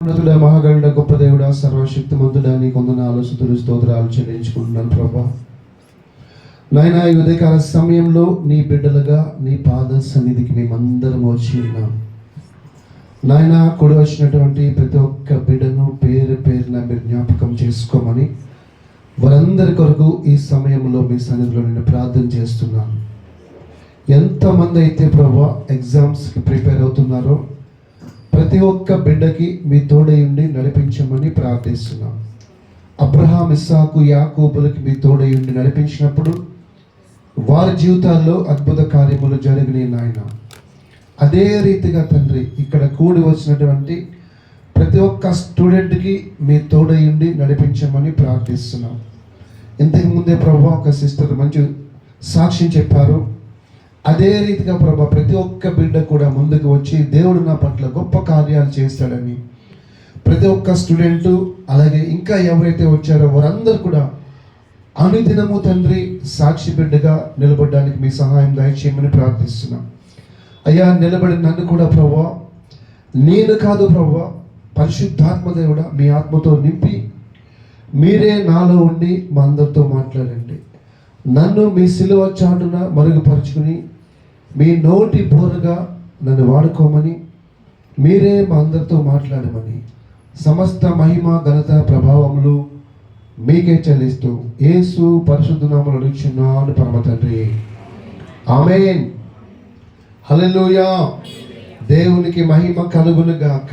ఉన్నతుడ మహాగణుడ గొప్ప దేవుడ సర్వశక్తిమంతుడా నీకు వందనాలు స్తుతులు స్తోత్రాలు చెల్లించుకుంటున్నాను ప్రభా. నాయనా, ఈ ఉదయకాల సమయంలో నీ బిడ్డలుగా నీ పాద సన్నిధికి మేమందరం వచ్చి ఉన్నాం. నాయనా, కూడి వచ్చినటువంటి ప్రతి ఒక్క బిడ్డను పేరు పేరున మీరు జ్ఞాపకం చేసుకోమని వారందరి కొరకు ఈ సమయంలో మీ సన్నిధిలో నేను ప్రార్థన చేస్తున్నాను. ఎంతమంది అయితే ప్రభా ఎగ్జామ్స్కి ప్రిపేర్ అవుతున్నారో ప్రతి ఒక్క బిడ్డకి మీ తోడై ఉండి నడిపించమని ప్రార్థిస్తున్నాం. అబ్రహాం, ఇస్సాకు, యాకోబులకి మీ తోడై ఉండి నడిపించినప్పుడు వారి జీవితాల్లో అద్భుత కార్యములు జరిగినాయి నాయన. అదే రీతిగా తండ్రి ఇక్కడ కూడి వచ్చినటువంటి ప్రతి ఒక్క స్టూడెంట్కి మీ తోడై ఉండి నడిపించమని ప్రార్థిస్తున్నాం. ఇంతకు ముందే ప్రభా ఒక సిస్టర్ మంచి సాక్ష్యం చెప్పారు. అదే రీతిగా ప్రభా ప్రతి ఒక్క బిడ్డ కూడా ముందుకు వచ్చి దేవుడు నా పట్ల గొప్ప కార్యాలు చేస్తాడని ప్రతి ఒక్క స్టూడెంటు, అలాగే ఇంకా ఎవరైతే వచ్చారో వారందరూ కూడా అనుదినము తండ్రి సాక్షి బిడ్డగా నిలబడడానికి మీ సహాయం దయచేయమని ప్రార్థిస్తున్నాం. అయ్యా, నిలబడి నన్ను కూడా ప్రభా, నేను కాదు ప్రభా, పరిశుద్ధాత్మ దేవుడా మీ ఆత్మతో నింపి మీరే నాలో ఉండి మా అందరితో మాట్లాడండి. నన్ను మీ సిలువ చాటున మరుగుపరుచుకుని మీ నోటి బోరగా నన్ను వాడుకోమని మీరే మా అందరితో మాట్లాడమని సమస్త మహిమ ఘనత ప్రభావములు మీకే చెల్లిస్తూ యేసు పరిశుద్ధ నామములో అడుగుచున్నాను పరమ తండ్రి, ఆమేన్. హల్లెలూయా. దేవునికి మహిమ కలుగును గాక.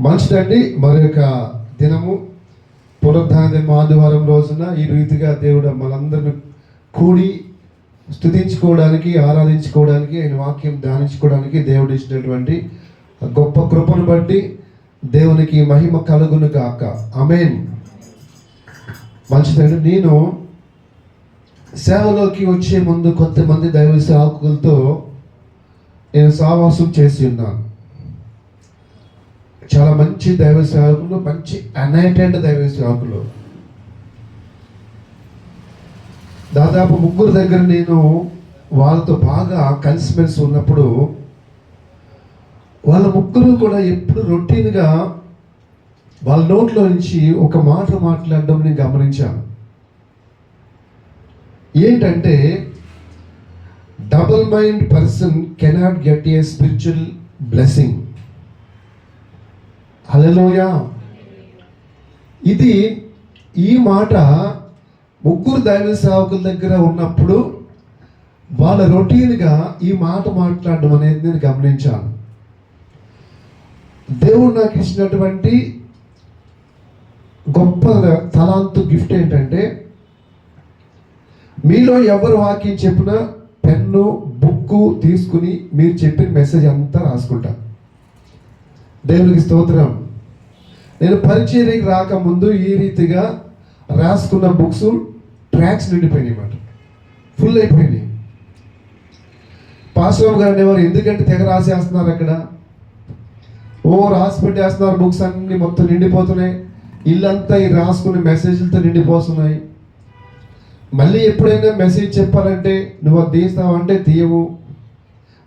మంచిదండి. మరొక దినము పునరుద్ధాన ఆదివారం రోజున ఈ రీతిగా దేవుడు మనందరిని కూడి స్తుతించుకోవడానికి, ఆరాధించుకోవడానికి, ఆయన వాక్యం ధ్యానించుకోవడానికి దేవుడు ఇచ్చినటువంటి గొప్ప కృపను బట్టి దేవునికి మహిమ కలుగును గాక. ఆమేన్. మంచిదండి. నేను సేవలోకి వచ్చే ముందు కొంతమంది దైవ సేవకులతో నేను సహవాసం చేసి ఉన్నాను. చాలా మంచి దైవ సేవకులు, మంచి అనైటెడ్ దైవ సేవకులు. దాదాపు 3 దగ్గర నేను వాళ్ళతో బాగా కలిసిమెలిసి ఉన్నప్పుడు వాళ్ళ 3 కూడా ఎప్పుడు రొటీన్గా వాళ్ళ నోట్లో నుంచి ఒక మాట మాట్లాడడం నేను గమనించాను. ఏంటంటే, double mind person cannot get a spiritual blessing. Hallelujah. ఇది ఈ మాట 3 దైవ సేవకుల దగ్గర ఉన్నప్పుడు వాళ్ళ రొటీన్గా ఈ మాట మాట్లాడడం అనేది నేను గమనించాను. దేవుడు నాకు ఇచ్చినటువంటి గొప్ప తలాంతు గిఫ్ట్ ఏంటంటే, మీలో ఎవరు వాక్యం చెప్పినా పెన్ను బుక్కు తీసుకుని మీరు చెప్పిన మెసేజ్ అంతా రాసుకుంటాను. దేవునికి స్తోత్రం. నేను పరిచర్యకి రాకముందు ఈ రీతిగా రాసుకున్న బుక్స్ ట్రాక్స్ నిండిపోయినాయి అన్నమాట, ఫుల్ అయిపోయినాయి. పాస్టర్ గారు అనేవారు, ఎందుకంటే తెగ రాసేస్తున్నారు అక్కడ, రాసి పెట్టేస్తున్నారు, బుక్స్ అన్ని మొత్తం నిండిపోతున్నాయి, ఇల్లంతా ఈ రాసుకునే మెసేజ్లతో నిండిపోతున్నాయి. మళ్ళీ ఎప్పుడైనా మెసేజ్ చెప్పాలంటే నువ్వు అది తీస్తావు అంటే తీయవు,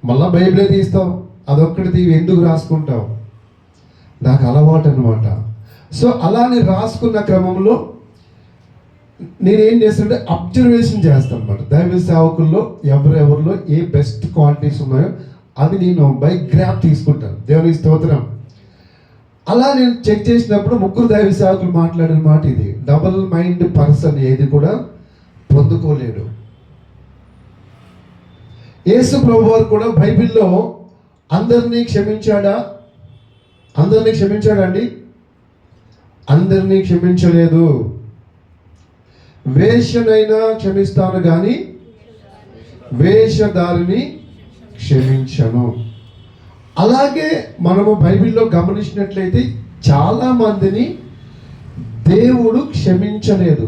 మళ్ళీ బైబిలే తీస్తావు, అదొక్కటి తీవి, ఎందుకు రాసుకుంటావు? నాకు అలవాటు అనమాట. సో అలానే రాసుకున్న క్రమంలో నేనేం చేస్తుంటే అబ్జర్వేషన్ చేస్తాను అనమాట. దైవ సేవకుల్లో ఎవరెవరిలో ఏ బెస్ట్ క్వాలిటీస్ ఉన్నాయో అవి నేను బై గ్రాప్ తీసుకుంటాను. దేవునికి స్తోత్రం. అలా నేను చెక్ చేసినప్పుడు 3 దైవ సేవకులు మాట్లాడిన మాట ఇది, డబుల్ మైండ్ పర్సన్ ఏది కూడా పొందుకోలేడు. యేసు ప్రభువారు కూడా బైబిల్లో అందరినీ క్షమించాడా? అందరినీ క్షమించాడండి? అందరినీ క్షమించలేదు. వేశ్యనైనా క్షమిస్తాను కానీ వేషధారిని క్షమించను. అలాగే మనము బైబిల్లో గమనించినట్లయితే చాలా మందిని దేవుడు క్షమించలేదు.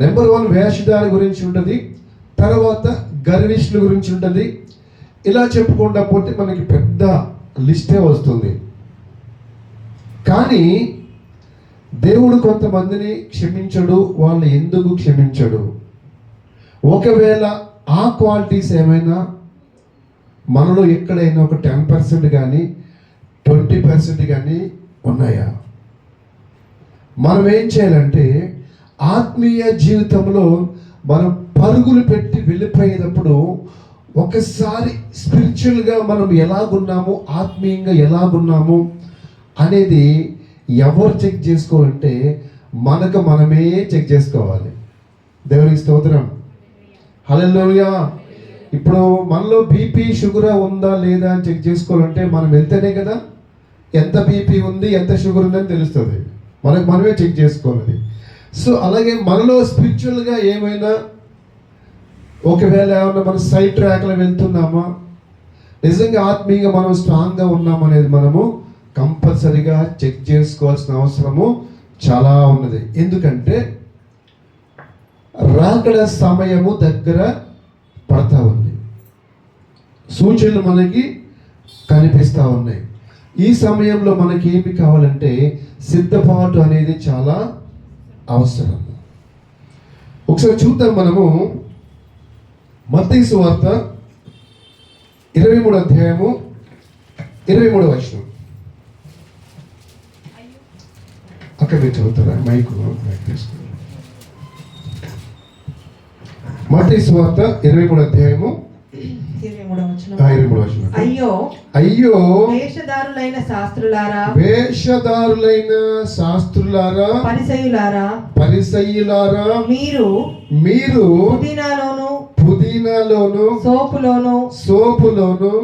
నెంబర్ 1 వేషధారి గురించి ఉంటుంది, తర్వాత గర్విష్ఠుల గురించి ఉంటుంది. ఇలా చెప్పుకుండా పోతే మనకి పెద్ద లిస్టే వస్తుంది. కానీ దేవుడు కొంతమందిని క్షమించడు. వాళ్ళు ఎందుకు క్షమించడు? ఒకవేళ ఆ క్వాలిటీస్ ఏమైనా మనలో ఎక్కడైనా ఒక 10% కానీ 20% కానీ ఉన్నాయా? మనం ఏం చేయాలంటే ఆత్మీయ జీవితంలో మనం పరుగులు పెట్టి వెళ్ళిపోయేటప్పుడు ఒకసారి స్పిరిచువల్గా మనం ఎలాగున్నాము, ఆత్మీయంగా ఎలాగున్నాము అనేది ఎవరు చెక్ చేసుకోవాలంటే మనకు మనమే చెక్ చేసుకోవాలి. దేవునికి స్తోత్రం, హల్లెలూయా. ఇప్పుడు మనలో బీపీ షుగర్ ఉందా లేదా అని చెక్ చేసుకోవాలంటే మనం వెళ్తేనే కదా ఎంత బీపీ ఉంది, ఎంత షుగర్ ఉందని తెలుస్తుంది. మనకు మనమే చెక్ చేసుకోవాలి. సో అలాగే మనలో స్పిరిచువల్గా ఏమైనా ఒకవేళ ఏమన్నా మనం సైడ్ ట్రాక్లో వెళ్తున్నామా, నిజంగా ఆత్మీయంగా మనం స్ట్రాంగ్గా ఉన్నామనేది మనము కంపల్సరీగా చెక్ చేసుకోవాల్సిన అవసరము చాలా ఉన్నది. ఎందుకంటే రాకడ సమయము దగ్గర పడతా ఉంది, సూచనలు మనకి కనిపిస్తూ ఉన్నాయి. ఈ సమయంలో మనకి ఏమి కావాలంటే సిద్ధపాటు అనేది చాలా అవసరం. ఒకసారి చూద్దాం మనము మత్తయి సువార్త 23వ అధ్యాయము 23వ వచనం. అక్కడ మీరు చదువుతారా? మైక్ తీసుకోండి. మత్తయి సువార్త 23వ అధ్యాయము 23వ వచనం. అయ్యో అయ్యో వేషధారులైన శాస్త్రులారా, పరిసయ్యులారా, మీరు పుదీనాలోను సోపులోను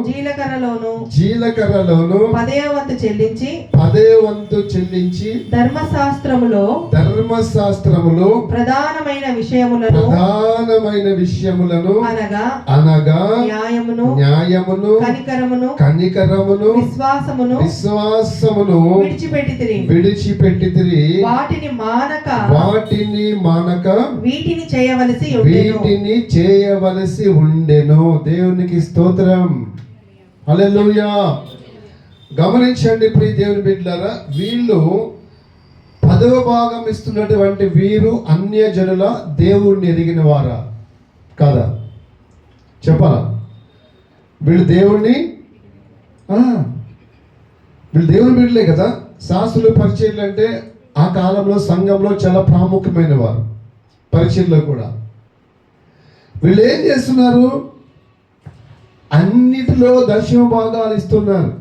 జీలకర్రలోను 10వ వంతు చెల్లించి ధర్మశాస్త్రములో ప్రధానమైన విషయములను అనగా న్యాయమును కనికరమును విశ్వాసమును విడిచిపెట్టితిరి. వాటిని మానక వీటిని చేయవలసి ఉండెను. దేవునికి స్తోత్రం, హల్లెలూయా. గమనించండి ప్రియ దేవుని బిడ్డలారా, వీళ్ళు 10వ భాగం ఇస్తున్నటువంటి వీరు అన్యజనుల దేవుణ్ణి ఎరిగిన వారా కాదా? చెప్పాలా? వీళ్ళు దేవుణ్ణి బిడ్డలే కదా. శాస్త్రులు పరిచర్లు అంటే ఆ కాలంలో సంఘంలో చాలా ప్రాముఖ్యమైన వారు, పరిచర్లో కూడా. వీళ్ళు ఏం చేస్తున్నారు? అన్నిటిలో 10వ భాగాలు ఇస్తున్నారు.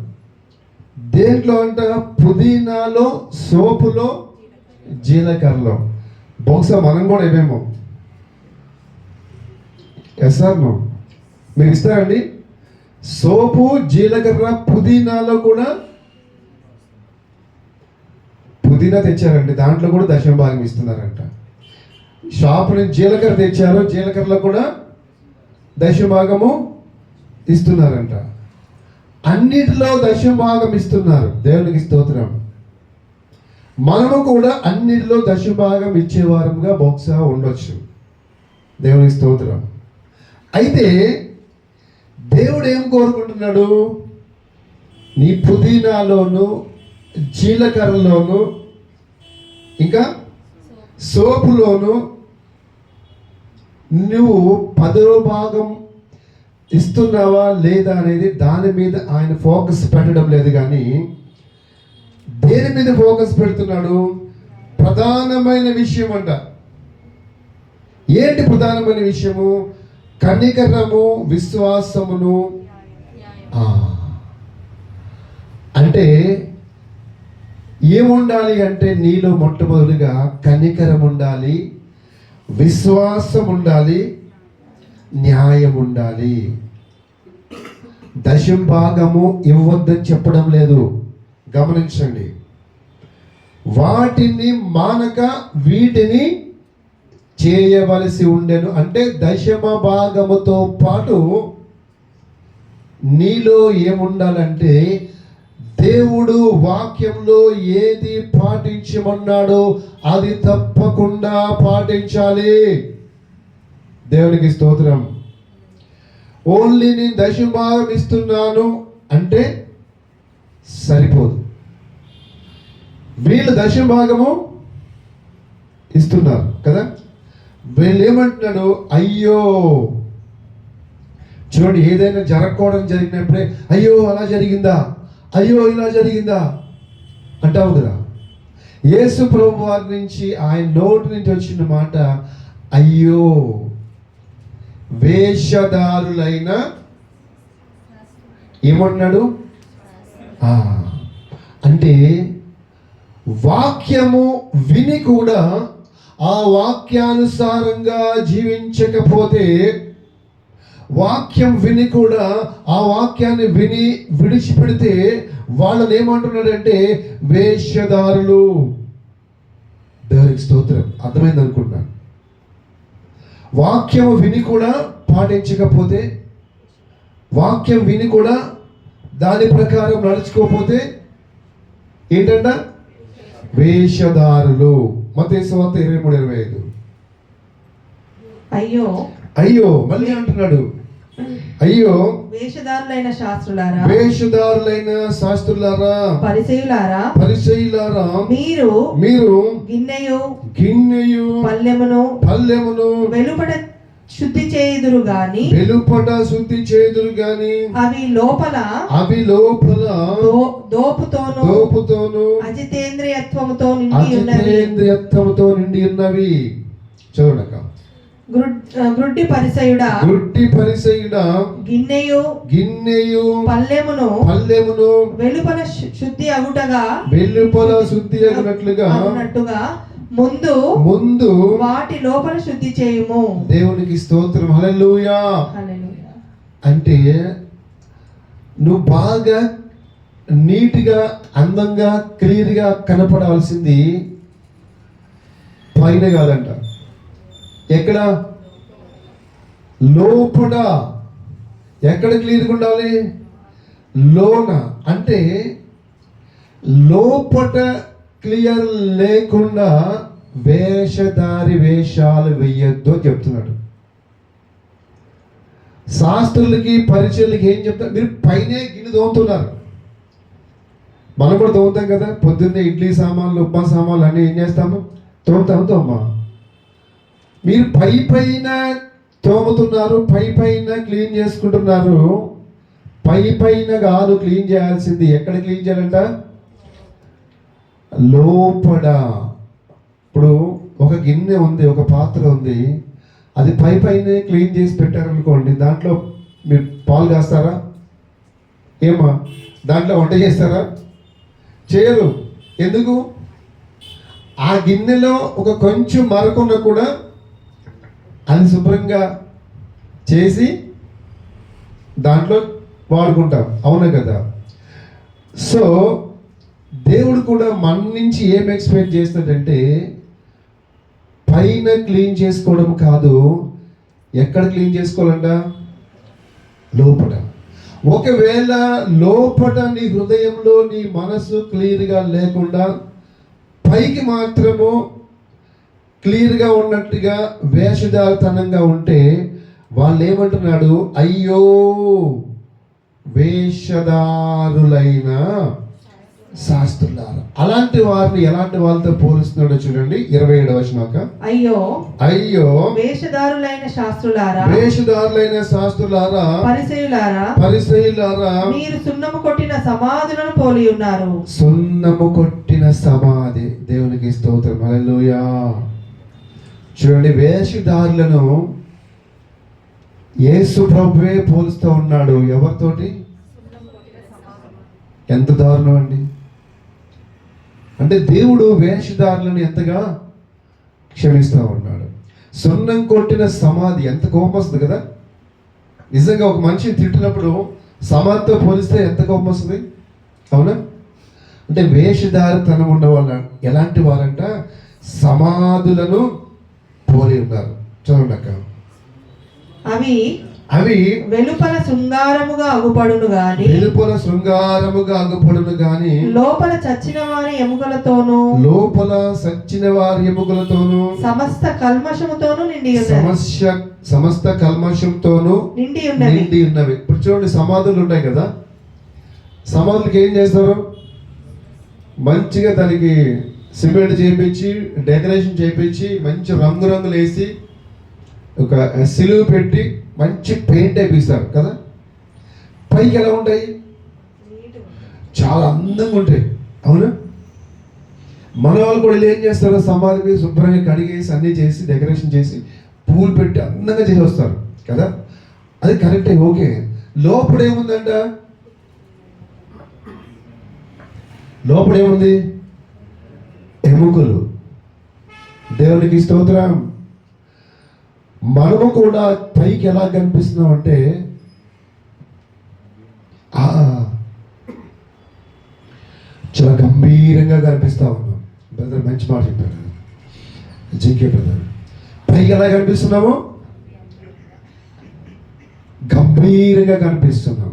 దేంట్లో అంట? పుదీనాలో, సోపులో, జీలకర్రలో. బహుశా మనం కూడా ఇవేమో. Yes sir, no? మీరు ఇస్తారండి? సోపు, జీలకర్ర, పుదీనాలో కూడా పుదీనా తెచ్చారండి, దాంట్లో కూడా 10వ భాగం ఇస్తున్నారంట. షాప్ నుంచి జీలకర్ర తెచ్చారు, జీలకర్రలో కూడా 10వ భాగము ఇస్తున్నారంట. అన్నిటిలో 10వ భాగం ఇస్తున్నారు. దేవునికి స్తోత్రం. మనము కూడా అన్నిటిలో 10వ భాగం ఇచ్చేవారంగా బహుశా ఉండొచ్చు. దేవునికి స్తోత్రం. అయితే దేవుడు ఏం కోరుకుంటున్నాడు? నీ పుదీనాలోను, జీలకర్రలోను, ఇంకా సోపులోను నువ్వు 10వ భాగం ఇస్తున్నావా లేదా అనేది దాని మీద ఆయన ఫోకస్ పెట్టడం లేదు. కానీ దేని మీద ఫోకస్ పెడుతున్నాడు? ప్రధానమైన విషయం అంట. ఏంటి ప్రధానమైన విషయము? కనికరము, విశ్వాసమును. అంటే ఏముండాలి అంటే నీలో మొట్టమొదటిగా కనికరం ఉండాలి, విశ్వాసం ఉండాలి, న్యాయం ఉండాలి. 10వ భాగము ఇవ్వద్దని చెప్పడం లేదు, గమనించండి. వాటిని మానక వీటిని చేయవలసి ఉండెను. అంటే 10వ భాగముతో పాటు నీలో ఏముండాలంటే దేవుడు వాక్యంలో ఏది పాటించమన్నాడో అది తప్పకుండా పాటించాలి. దేవునికి స్తోత్రం. ఓన్లీ నేను 10వ భాగం ఇస్తున్నాను అంటే సరిపోదు. వీళ్ళు 10వ భాగము ఇస్తున్నారు కదా. వీళ్ళు ఏమంటున్నాడు? అయ్యో, చూడండి, ఏదైనా జరగకూడదు జరిగినప్పుడే అయ్యో అలా జరిగిందా, అయ్యో ఇలా జరిగిందా అంటావు కదా. యేసు ప్రభు వారి నుంచి ఆయన నోటి నుంచి వచ్చిన మాట అయ్యో వేషధారులైన ఏమన్నాడు అంటే వాక్యము విని కూడా ఆ వాక్యానుసారంగా జీవించకపోతే, వాక్యం విని కూడా ఆ వాక్యాన్ని విని విడిచిపెడితే వాళ్ళని ఏమంటున్నాడంటే వేషధారులు. దేవునికి స్తోత్రం. అర్థమైంది అనుకుంటున్నాను. వాక్యం విని కూడా పాటించకపోతే, వాక్యం విని కూడా దాని ప్రకారం నడుచుకోకపోతే ఏంటంట వేషధారులు. మత్తయి సువార్త 23:25. అయ్యో అయ్యో మళ్ళీ అంటున్నాడు అయ్యో వేషధారులైన శాస్త్రులారా, వేషధారులైన శాస్త్రులారా, పరిసయ్యులారా, మీరు గిన్నెయు పల్లెమును వెలుపట శుద్ధి చేయుదురు గాని అవి లోపల దోపుతోను అజితేంద్రియత్వముతో నిండి ఉన్నవి. చూడక గ్రుడ్డి పరిసయుడా గిన్నెయు పల్లెమును వెలుపల శుద్ధి అగునట్లుగా ముందు వాటి లోపల శుద్ధి చేయుము. దేవునికి స్తోత్రం. హల్లెలూయా. అంటే నువ్వు బాగా నీట్గా అందంగా క్లియర్గా కనపడాల్సింది పైన కాదంట. ఎక్కడ? లోపల. ఎక్కడ క్లియర్గా ఉండాలి? లోన. అంటే లోపట క్లియర్ లేకుండా వేషధారి వేషాలు వెయ్యొద్దు అని చెప్తున్నాడు. శాస్త్రులకి పరిచయులకి ఏం చెప్తారు? మీరు పైనే గిన్నె తోముతున్నారు. మనం కూడా తోముతాం కదా. పొద్దున్నే ఇడ్లీ సామాన్లు, ఉప్మా సామాన్లు అన్నీ ఏం చేస్తాము? తోమా. మీరు పైన తోముతున్నారు, పైన క్లీన్ చేసుకుంటున్నారు. పైన కాదు క్లీన్ చేయాల్సింది. ఎక్కడ క్లీన్ చేయాలంట? లోపల. ఇప్పుడు ఒక గిన్నె ఉంది, ఒక పాత్ర ఉంది, అది పైనే క్లీన్ చేసి పెట్టారనుకోండి, దాంట్లో మీరు పాలు కాస్తారా? ఏమా దాంట్లో వంట చేస్తారా? చేయరు. ఎందుకు? ఆ గిన్నెలో ఒక కొంచెం మరకున్నా కూడా అది శుభ్రంగా చేసి దాంట్లో వాడుకుంటాం. అవునా కదా? సో దేవుడు కూడా మన నుంచి ఏం ఎక్స్పెక్ట్ చేస్తాడంటే పైన క్లీన్ చేసుకోవడం కాదు. ఎక్కడ క్లీన్ చేసుకోవాలంట? లోపల. ఒకవేళ లోపల నీ హృదయంలో నీ మనసు క్లియర్గా లేకుండా పైకి మాత్రము క్లియర్గా ఉన్నట్టుగా వేషధారతనంగా ఉంటే వాళ్ళు ఏమంటున్నాడు? అయ్యో వేషధారులైన శాస్త్రులారా. అలాంటి వారిని ఎలాంటి వాళ్ళతో పోలుస్తున్నాడో చూడండి. 27వ వచనం. అయ్యో వేషధారులైన శాస్త్రులారా, పరిసయ్యులారా, మీరు సున్నము కొట్టిన సమాధులను పోలి ఉన్నారు. సున్నము కొట్టిన సమాధి. దేవునికి స్తోత్రం. హల్లెలూయా. చూడండి, వేషధారులను యేసు ప్రభువే పోలుస్తూ ఉన్నాడు. ఎవరితోటి? ఎంత దారుణం అండి. అంటే దేవుడు వేషధారులను ఎంతగా క్షమిస్తూ ఉన్నాడు. సున్నం కొట్టిన సమాధి. ఎంత కోపం వస్తుంది కదా. నిజంగా ఒక మనిషిని తిట్టినప్పుడు సమాధితో పోలిస్తే ఎంత కోపం వస్తుంది. అవునా? అంటే వేషధారితనం ఉన్న వాళ్ళు ఎలాంటి వారంట? సమాధులను పోలి ఉన్నారు. చదవండి అక్క. అవి వెలుపల శృంగారముగా అగుపడును గాని లోపల చచ్చిన వారి ఎముకలతోను సమస్త కల్మషముతోను నిండి ఉన్నవి. ఇప్పుడు చూడండి, సమాధులు ఉంటాయి కదా. సమాధులకి ఏం చేస్తారు? మంచిగా దానికి సిమెంట్ చేయించి, డెకరేషన్ చేయించి, మంచి రంగురంగులు వేసి, ఒక సిలువు పెట్టి మంచి పెయింట్ వేపిస్తారు కదా. పైకి ఎలా ఉంటాయి? చాలా అందంగా ఉంటాయి. అవునా? మన వాళ్ళు కూడా వీళ్ళు ఏం చేస్తారో సమాధి మీద శుభ్రంగా కడిగేసి అన్నీ చేసి డెకరేషన్ చేసి పూలు పెట్టి అందంగా చేసి వస్తారు కదా. అది కరెక్టే, ఓకే. లోపల ఏముందంట? లోపల ఏముంది? ఎముకలు. దేవునికి స్తోత్రం. మనము కూడా పైకి ఎలా కనిపిస్తున్నాం అంటే చాలా గంభీరంగా కనిపిస్తా ఉన్నాం. బ్రదర్ మంచి మాట చెప్పారు, జీకే బ్రదర్. పైకి ఎలా కనిపిస్తున్నాము? గంభీరంగా కనిపిస్తున్నాం.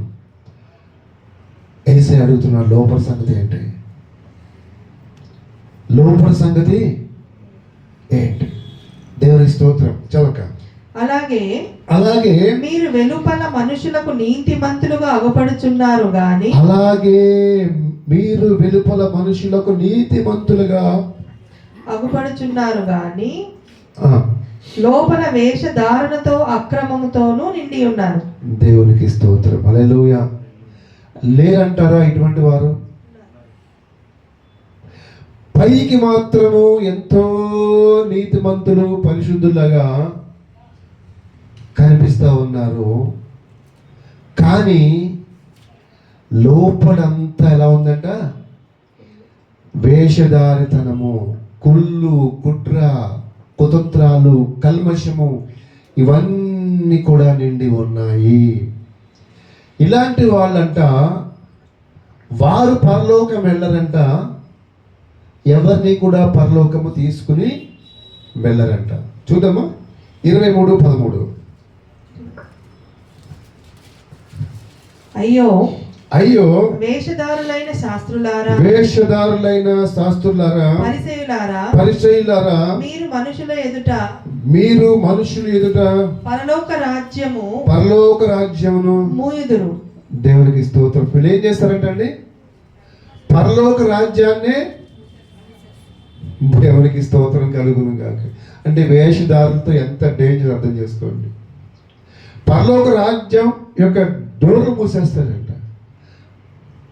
ఏసే అడుగుతున్నారు, లోపల సంగతి ఏంటి? లోపల సంగతి ఏంటి? దేవుని స్తోత్రం. చదవక అలాగే మీరు వెలుపల మనుషులకు నీతిమంతులుగా అగుపడుచున్నారు గాని అలాగే మీరు వెలుపల మనుషులకు నీతిమంతులుగా అగుపడుచున్నారు గాని లోపల వేషధారణతో అక్రమముతోనూ నిండి ఉన్నారు. దేవునికి స్తోత్రం. హల్లెలూయా. లేరంటారా ఇటువంటి వారు? పైకి మాత్రము ఎంతో నీతిమంతులు పరిశుద్ధులుగా కనిపిస్తూ ఉన్నారు, కానీ లోపలంతా ఎలా ఉందంట? వేషధారితనము, కుళ్ళు, కుట్ర, కుతంత్రాలు, కల్మషము ఇవన్నీ కూడా నిండి ఉన్నాయి. ఇలాంటి వాళ్ళంట వారు పరలోకం వెళ్ళరంట, ఎవరిని కూడా పరలోకము తీసుకుని వెళ్ళరంట. చూద్దామా 23:13. అయ్యో వేషధారులైన శాస్త్రులారా పరిసయ్యులారా మీరు మనుషుల ఎదుట పరలోక రాజ్యమును మూయుదురు. దేవునికి స్తోత్రం. వీళ్ళు ఏం చేస్తారంటండి? పరలోక రాజ్యాన్ని, దేవునికి స్తోత్రం కలుగును గాక. అంటే వేషధారులతో ఎంత డేంజర్ అర్థం చేసుకోండి. పరలోక రాజ్యం యొక్క డోర్లు మూసేస్తారంట.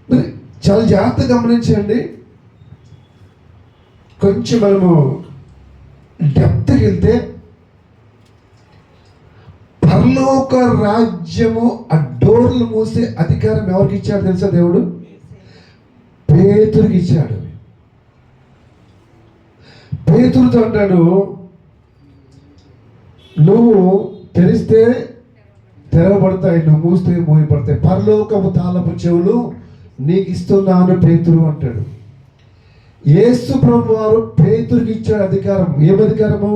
మరి చాలా జాగ్రత్తగా గమనించండి. కొంచెం మనము డెప్త్కి వెళ్తే పరలోక రాజ్యము ఆ డోర్లు మూసే అధికారం ఎవరికి ఇచ్చాడు తెలుసా? దేవుడు పేతురుకి ఇచ్చాడు. పేతురుతో అంటాడు, నువ్వు తెరిస్తే తెరవబడతాయి, నువ్వు మూస్తే మూయబడతాయి, పరలోకపు తాళపు చెవులు నీకు ఇస్తున్నాను పేతురు అంటాడు. యేసు ప్రభు వారు పేతురుకి ఇచ్చాడు అధికారం. ఏం అధికారము?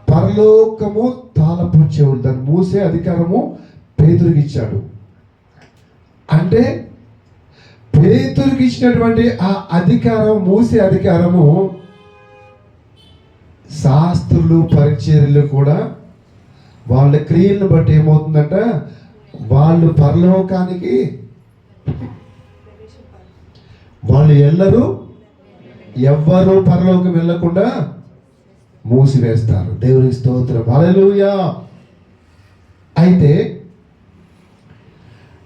పరలోకము తాళపు చెవులు, దాన్ని మూసే అధికారము పేతురుకి ఇచ్చాడు. అంటే పేతురుకి ఇచ్చినటువంటి ఆ అధికారం, మూసే అధికారము శాస్త్రులు పరిచర్యలు కూడా వాళ్ళ క్రియలను బట్టి ఏమవుతుందంట? వాళ్ళు పరలోకానికి వాళ్ళు ఎవ్వరూ పరలోకం వెళ్ళకుండా మూసివేస్తారు. దేవుని స్తోత్రం. హల్లెలూయా. అయితే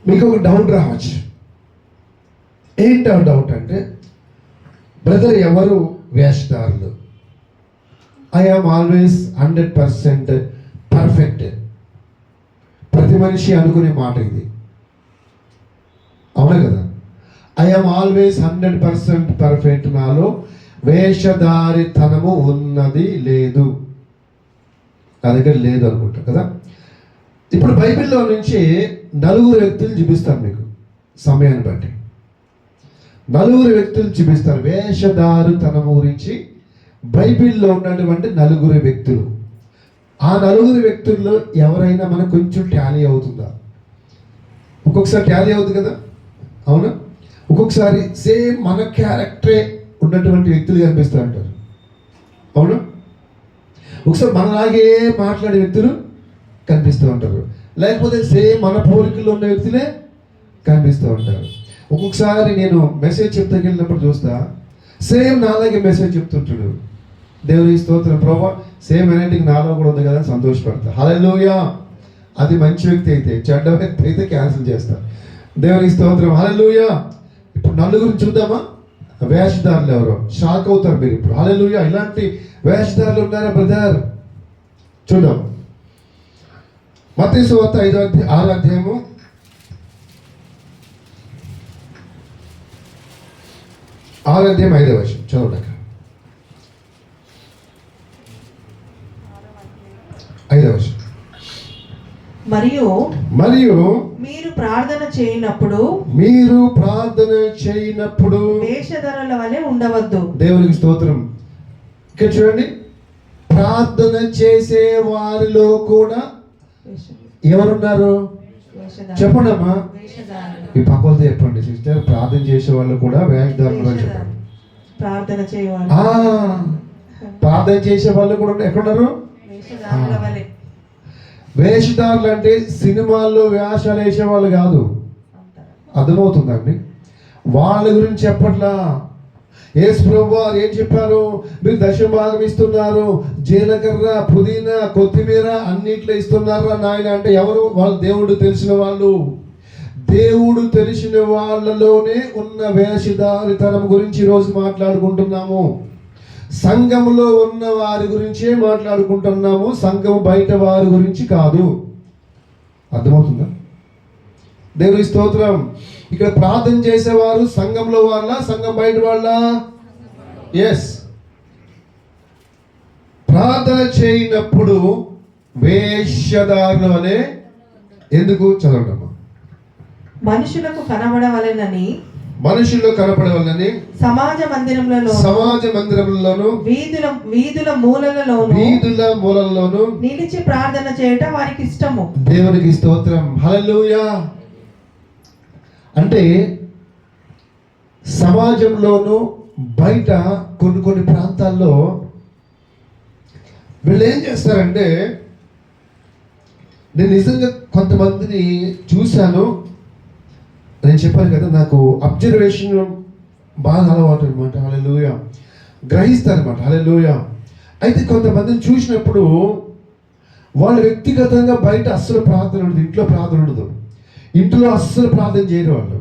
మీకు ఒక డౌట్ రావచ్చు. ఏంటి ఆ డౌట్ అంటే, బ్రదర్ ఎవరు వేషధారులు? I am always 100% perfect. ప్రతి మనిషి అనుకునే మాట ఇది, అవునా కదా? I am always 100% perfect. నాలో వేషధారితనము ఉన్నది లేదు, నా దగ్గర లేదు అనుకుంటా కదా. ఇప్పుడు బైబిల్లో నుంచి 4 వ్యక్తులు చూపిస్తాను మీకు సమయాన్ని బట్టి. 4 వ్యక్తులు చూపిస్తారు వేషధారితనము గురించి. బైబిల్లో ఉన్నటువంటి 4 వ్యక్తులు. ఆ 4 వ్యక్తుల్లో ఎవరైనా మనకు కొంచెం టాలీ అవుతుందా? ఒక్కొక్కసారి టాలీ అవుతుంది కదా, అవునా? ఒక్కొక్కసారి సేమ్ మన క్యారెక్టరే ఉన్నటువంటి వ్యక్తులు కనిపిస్తూ ఉంటారు, అవునా? ఒకసారి మనలాగే మాట్లాడే వ్యక్తులు కనిపిస్తూ ఉంటారు, లేకపోతే సేమ్ మన పోలికల్లో ఉన్న వ్యక్తులే కనిపిస్తూ ఉంటారు. ఒక్కొక్కసారి నేను మెసేజ్ చెప్తాకెళ్ళినప్పుడు చూస్తా, సేమ్ నాలాగే మెసేజ్ చెప్తుంటాడు. దేవుని స్తోత్రం. ప్రభా సేమ్ ఎనర్జీ నాలో కూడా ఉంది కదా అని సంతోషపడతా. హల్లెలూయా. అది మంచి వ్యక్తి అయితే. చెడ్డ వ్యక్తి అయితే క్యాన్సిల్ చేస్తా. దేవుని స్తోత్రం. హల్లెలూయా. ఇప్పుడు నలుగురిని చూద్దామా? వేషధారులు ఎవరో షాక్ అవుతారు మీరు ఇప్పుడు. హల్లెలూయా, ఇలాంటి వేషధారులు ఉన్నారా బ్రదర్? చూద్దాం. మత్తయి సువార్త 6వ అధ్యాయము 5వ వచనం చదవండి. 5వ వచనం. మరియు మీరు ప్రార్థన చేయనప్పుడు వేషధారుల వలె ఉండవద్దు. దేవునికి స్తోత్రం. ఇక్కడ చూడండి, ప్రార్థన చేసే వారిలో కూడా ఎవరున్నారు? చెప్పండి అమ్మా, ఈ పక్కలతో చెప్పండి సిస్టర్. ప్రార్థన చేసే వాళ్ళు కూడా వేషధారులు అని చెప్పండి. ప్రార్థన చేసే వాళ్ళు కూడా ఎక్కడున్నారు? వేషధారులు అంటే సినిమాల్లో వేషాలు వేసేవాళ్ళు కాదు. అర్థమవుతుందండి? వాళ్ళ గురించి చెప్పట్లా. యేసు ప్రభువారు ఏం చెప్పారు? మీరు దశభాగం ఇస్తున్నారు, జీలకర్ర, పుదీనా, కొత్తిమీర అన్నిట్లో ఇస్తున్నారా నాయన అంటే ఎవరు? వాళ్ళు దేవుడు తెలిసిన వాళ్ళు. దేవుడు తెలిసిన వాళ్ళలోనే ఉన్న వేషధారితనం గురించి ఈరోజు మాట్లాడుకుంటున్నాము. సంఘములో ఉన్న వారి గురించే మాట్లాడుకుంటున్నాము, సంఘము బయట వారి గురించి కాదు. అర్థమవుతుందా? దేవుని స్తోత్రం. ఇక్కడ ప్రార్థన చేసేవారు సంఘంలో వాళ్ళ, సంఘం బయట వాళ్ళ? ఎస్. ప్రార్థన చేయనప్పుడు వేషధారుల వలె ఎందుకు? చదవడమ్మా. మనుషులకు కనబడవలెనని సమాజ మందిరములలోను వీధుల మూలలలోను నిలిచి ప్రార్థన చేయటం వారికి ఇష్టము. దేవునికి స్తోత్రం. హల్లెలూయా. అంటే సమాజంలోను బయట కొన్ని ప్రాంతాల్లో వీళ్ళు ఏం చేస్తారంటే, నేను నిజంగా కొంతమందిని చూశాను. నేను చెప్పాను కదా, నాకు అబ్జర్వేషన్ బాగా అలవాటు అనమాట. హల్లెలూయా. గ్రహిస్తారనమాట. హల్లెలూయా. అయితే కొంతమందిని చూసినప్పుడు వాళ్ళు వ్యక్తిగతంగా బయట అస్సలు ప్రార్థన ఉండదు, ఇంట్లో ప్రార్థన ఉండదు, ఇంట్లో అస్సలు ప్రార్థన చేయరు వాళ్ళు.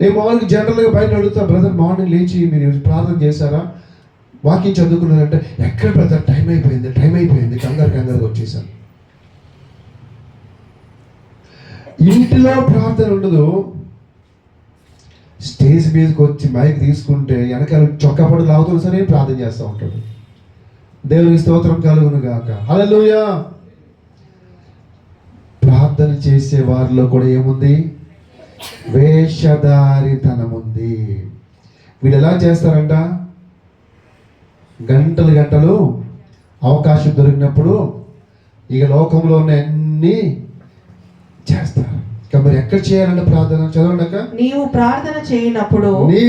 నేను మామూలుగా జనరల్గా బయట అడుగుతా, బ్రదర్ మార్నింగ్ లేచి మీరు ప్రార్థన చేశారా, వాకింగ్ చదువుకున్నారంటే, ఎక్కడ బ్రదర్ టైం అయిపోయింది కంగారుగా వచ్చేసాను. ఇంటిలో ప్రార్థన ఉండదు. స్టేజ్ మీదకి వచ్చి మైక్ తీసుకుంటే వెనకాల చొక్కాపడి లాగుతున్నా సరే ప్రార్థన చేస్తూ ఉంటాడు. దేవునికి స్తోత్రం కలుగును గాక. హల్లెలూయా. ప్రార్థన చేసే వారిలో కూడా ఏముంది? వేషధారితనం ఉంది. వీళ్ళు ఎలా చేస్తారంట? గంటలు అవకాశం దొరికినప్పుడు ఇక లోకంలో ఉన్న అన్ని చేస్తారు. మరి ఎక్కడ చేయాలంటే ప్రార్థన? చదవండి. నీవు ప్రార్థన చేయనప్పుడు నీ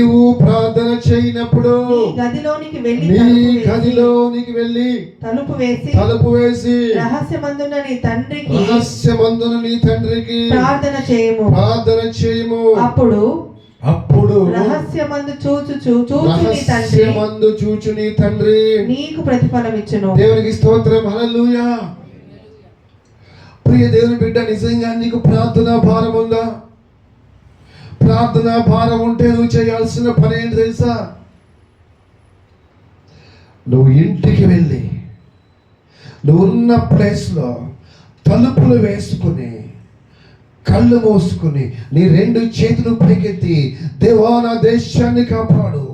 గదిలోనికి వెళ్ళి తలుపు వేసి రహస్యమందున నీ తండ్రికి ప్రార్థన చేయము. అప్పుడు రహస్యమందు చూచు నీ తండ్రి నీకు ప్రతిఫలం ఇచ్చును. దేవునికి స్తోత్రం. హల్లెలూయా. ప్రియ దేవుని బిడ్డ, నిజంగా నీకు ప్రార్థనా భారం ఉందా? ప్రార్థనా భారం ఉంటే నువ్వు చేయాల్సిన పని ఏంటి తెలుసా? నువ్వు ఇంటికి వెళ్ళి నువ్వున్న ప్లేస్లో తలుపులు వేసుకుని కళ్ళు మూసుకుని నీ 2 చేతులు పైకెత్తి, దేవా నా దేశాన్ని కాపాడు,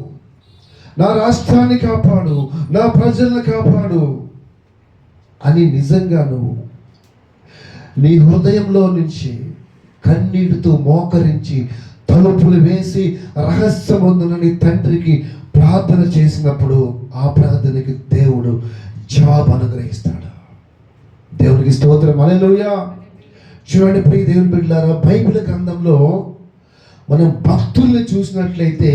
నా రాష్ట్రాన్ని కాపాడు, నా ప్రజలను కాపాడు అని నిజంగా నువ్వు నీ హృదయంలో నుంచి కన్నీటితో మోకరించి తలుపులు వేసి రహస్యమందున నీ తండ్రికి ప్రార్థన చేసినప్పుడు ఆ ప్రార్థనకి దేవుడు జవాబు అనుగ్రహిస్తాడు. దేవునికి స్తోత్రం. హల్లెలూయా. చూడండి ప్రియ దేవుని బిడ్డలారా, బైబిల్ గ్రంథంలో మనం భక్తుల్ని చూసినట్లయితే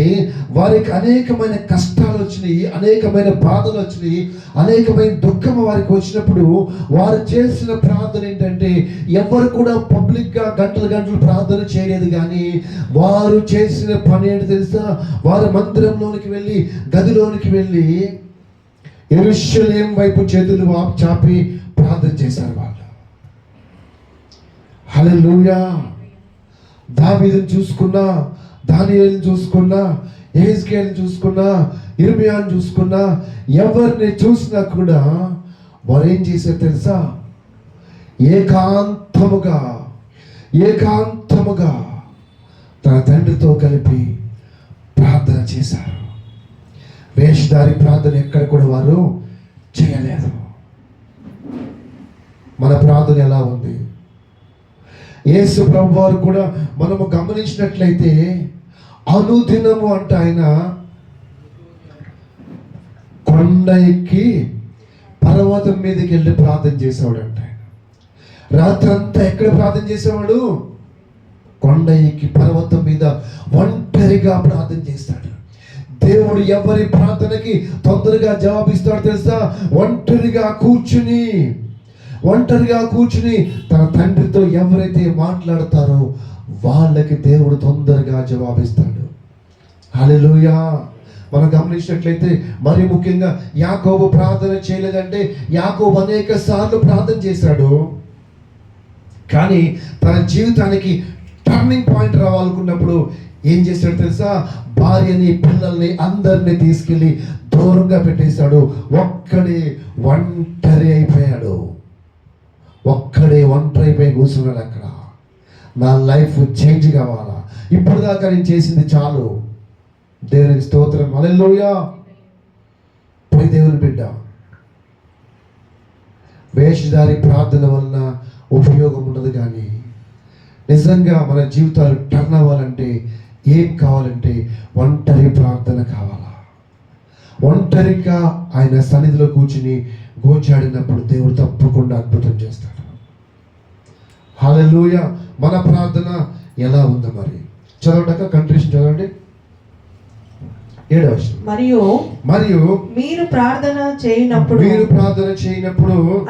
వారికి అనేకమైన కష్టాలు వచ్చినాయి, అనేకమైన బాధలు వచ్చినాయి, అనేకమైన దుఃఖం వారికి వచ్చినప్పుడు వారు చేసిన ప్రార్థన ఏంటంటే, ఎవరు కూడా పబ్లిక్గా గంటలు ప్రార్థన చేయలేదు. కానీ వారు చేసిన పని ఏంటి తెలుసా? వారు మందిరంలోనికి వెళ్ళి, గదిలోనికి వెళ్ళి యెరూషలేము వైపు చేతులు చాపి ప్రార్థన చేశారు వాళ్ళు. హల్లెలూయా. దావీదును చూసుకున్నా, దానియేలుని చూసుకున్నా, యెహెజ్కేలుని చూసుకున్నా, ఇర్మియాని చూసుకున్నా, ఎవరిని చూసినా కూడా వారు ఏం చేశారు తెలుసా? ఏకాంతముగా తన తండ్రితో కలిపి ప్రార్థన చేశారు. వేషధారి ప్రార్థన ఎక్కడ కూడా వారు చేయలేదు. మన ప్రార్థన ఎలా ఉంది? యేసు ప్రభు వారు కూడా మనము గమనించినట్లయితే అనుదినము అంటే ఆయన కొండ ఎక్కి పర్వతం మీదకి వెళ్ళి ప్రార్థన చేసేవాడు అంటే. రాత్రంతా ఎక్కడ ప్రార్థన చేసేవాడు? కొండ ఎక్కి పర్వతం మీద ఒంటరిగా ప్రార్థన చేస్తాడు. దేవుడు ఎవరి ప్రార్థనకి తొందరగా జవాబిస్తాడు తెలుసా? ఒంటరిగా కూర్చుని తన తండ్రితో ఎవరైతే మాట్లాడతారో వాళ్ళకి దేవుడు తొందరగా జవాబిస్తాడు. హల్లెలూయా. మనం గమనించినట్లయితే మరి ముఖ్యంగా యాకోబు ప్రార్థన చేయలేదంటే, యాకోబు అనేక సార్లు ప్రార్థన చేశాడు, కానీ తన జీవితానికి టర్నింగ్ పాయింట్ రావాలనుకున్నప్పుడు ఏం చేశాడు తెలుసా? భార్యని, పిల్లల్ని అందరినీ తీసుకెళ్ళి దూరంగా పెట్టేశాడు. ఒంటరి అయిపోయి కూర్చున్నాడు అక్కడ. నా లైఫ్ చేంజ్ కావాలా, ఇప్పుడు దాకా నేను చేసింది చాలు. దేవునికి స్తోత్రం, హల్లెలూయా. పోయి దేవుని బిడ్డ, వేషధారి ప్రార్థన వలన ఉపయోగం ఉండదు, కానీ నిజంగా మన జీవితాలు టర్న్ అవ్వాలంటే ఏం కావాలంటే ఒంటరి ప్రార్థన కావాలా. ఒంటరిగా ఆయన సన్నిధిలో కూర్చుని గోచాడినప్పుడు దేవుడు తప్పకుండా అద్భుతం చేస్తాడు. హల్లెలూయా. మన ప్రార్థన ఎలా ఉందో మరి చదవండి, కంట్రీషన్ చదవండి. 7వ వచనం. మరియు మీరు ప్రార్థన చేయనప్పుడు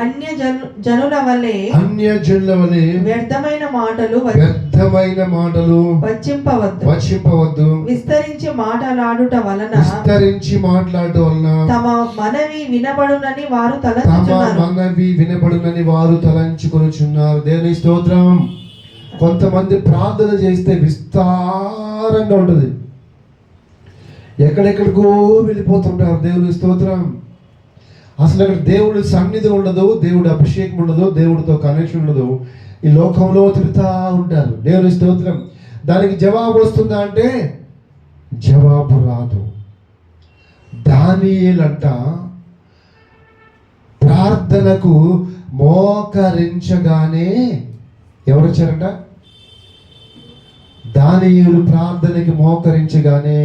అన్య జనుల వలె వ్యర్థమైన మాటలు వచ్చింపవద్దు. విస్తరించి మాట్లాడుట వలన తమ మనవి వినబడునని వారు తలంచుకొనుచున్నారు. దేవుని స్తోత్రం. కొంతమంది ప్రార్థన చేస్తే విస్తారంగా ఉంటుంది, ఎక్కడెక్కడికో వెళ్ళిపోతుంటారు. దేవుని స్తోత్రం. అసలు అక్కడ దేవుడి సన్నిధి ఉండదు, దేవుడి అభిషేకం ఉండదు, దేవుడితో కనెక్షన్ ఉండదు. ఈ లోకంలో తిరుగుతూ ఉంటారు. దేవుని స్తోత్రం. దానికి జవాబు వస్తుందా అంటే జవాబు రాదు. దానియేలంట ప్రార్థనకు మోకరించగానే ఎవరు వచ్చారంట? దానియేలు ప్రార్థనకి మోకరించగానే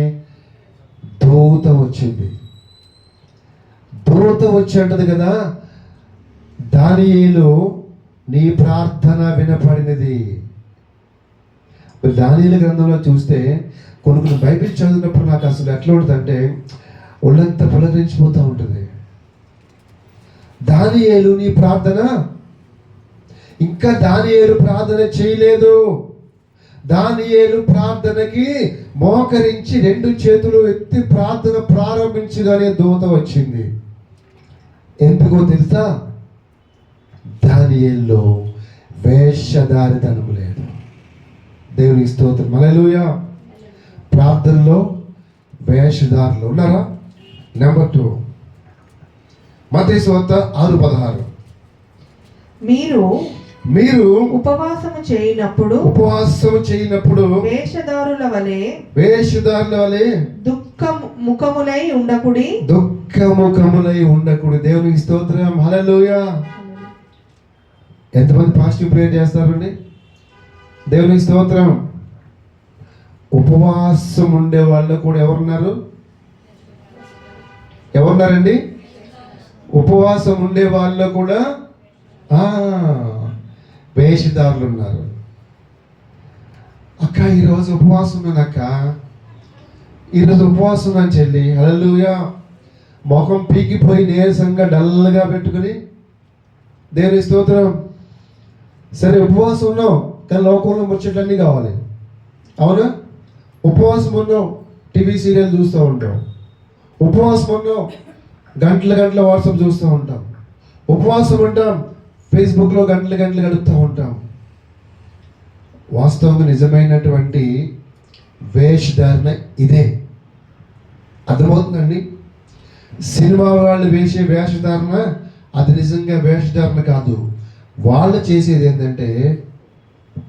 దూత వచ్చింది. దూత వచ్చి అంటది కదా, దానియేలు నీ ప్రార్థన వినపడినది. దానియేలు గ్రంథంలో చూస్తే కొన్ని బైబిల్ చదివినప్పుడు నాకు అసలు ఎట్లా ఉంటుందంటే ఒళ్ళంతా పులకరించిపోతూ ఉంటుంది. దానియేలు నీ ప్రార్థన, ఇంకా దానియేలు ప్రార్థన చేయలేదు. దానియేలు ప్రార్థనకి మోకరించి 2 చేతులు ఎత్తి ప్రార్థన ప్రారంభించగానే దూత వచ్చింది. ఎందుకో తెలుసా? దానియేలులో వేషధారితనం లేదు. దేవుని స్తోత్రం, హల్లెలూయా. ప్రార్థనలో వేషధారులు ఉన్నారా? నెంబర్ 2 మత్తయి సువార్త 6:16. మీరు ఉపవాసము చేయనప్పుడు వేషధారుల వలె దుఃఖముఖములై ఉండకుడి. దేవునికి స్తోత్రం, హల్లెలూయా. ఎంతమంది పాజిటివ్ ప్రేయర్ చేస్తారండి? దేవునికి స్తోత్రం. ఉపవాసం ఉండే వాళ్ళు కూడా ఎవరున్నారండి? ఉపవాసం ఉండే వాళ్ళు కూడా వేషధారులు ఉన్నారు. అక్క ఈరోజు ఉపవాసం ఉన్నాను, అక్క ఈరోజు ఉపవాసం ఉన్నాను చెల్లి, హల్లెలూయా. ముఖం పీకిపోయి నీరసంగా డల్గా పెట్టుకుని దేవుని స్తోత్రం. సరే ఉపవాసం ఉన్నావు, కానీ లోకంలో ముచ్చట్లన్నీ కావాలి, అవునా? ఉపవాసం ఉన్నావు, టీవీ సీరియల్ చూస్తూ ఉంటాం. ఉపవాసం ఉన్నావు, గంటల వాట్సాప్ చూస్తూ ఉంటాం. ఉపవాసం ఉంటాం, ఫేస్బుక్లో గంటలు గడుపుతూ ఉంటాం. వాస్తవంగా నిజమైనటువంటి వేషధారణ ఇదే. అర్థమవుతుందండి? సినిమా వాళ్ళు వేసే వేషధారణ అది నిజంగా వేషధారణ కాదు. వాళ్ళు చేసేది ఏంటంటే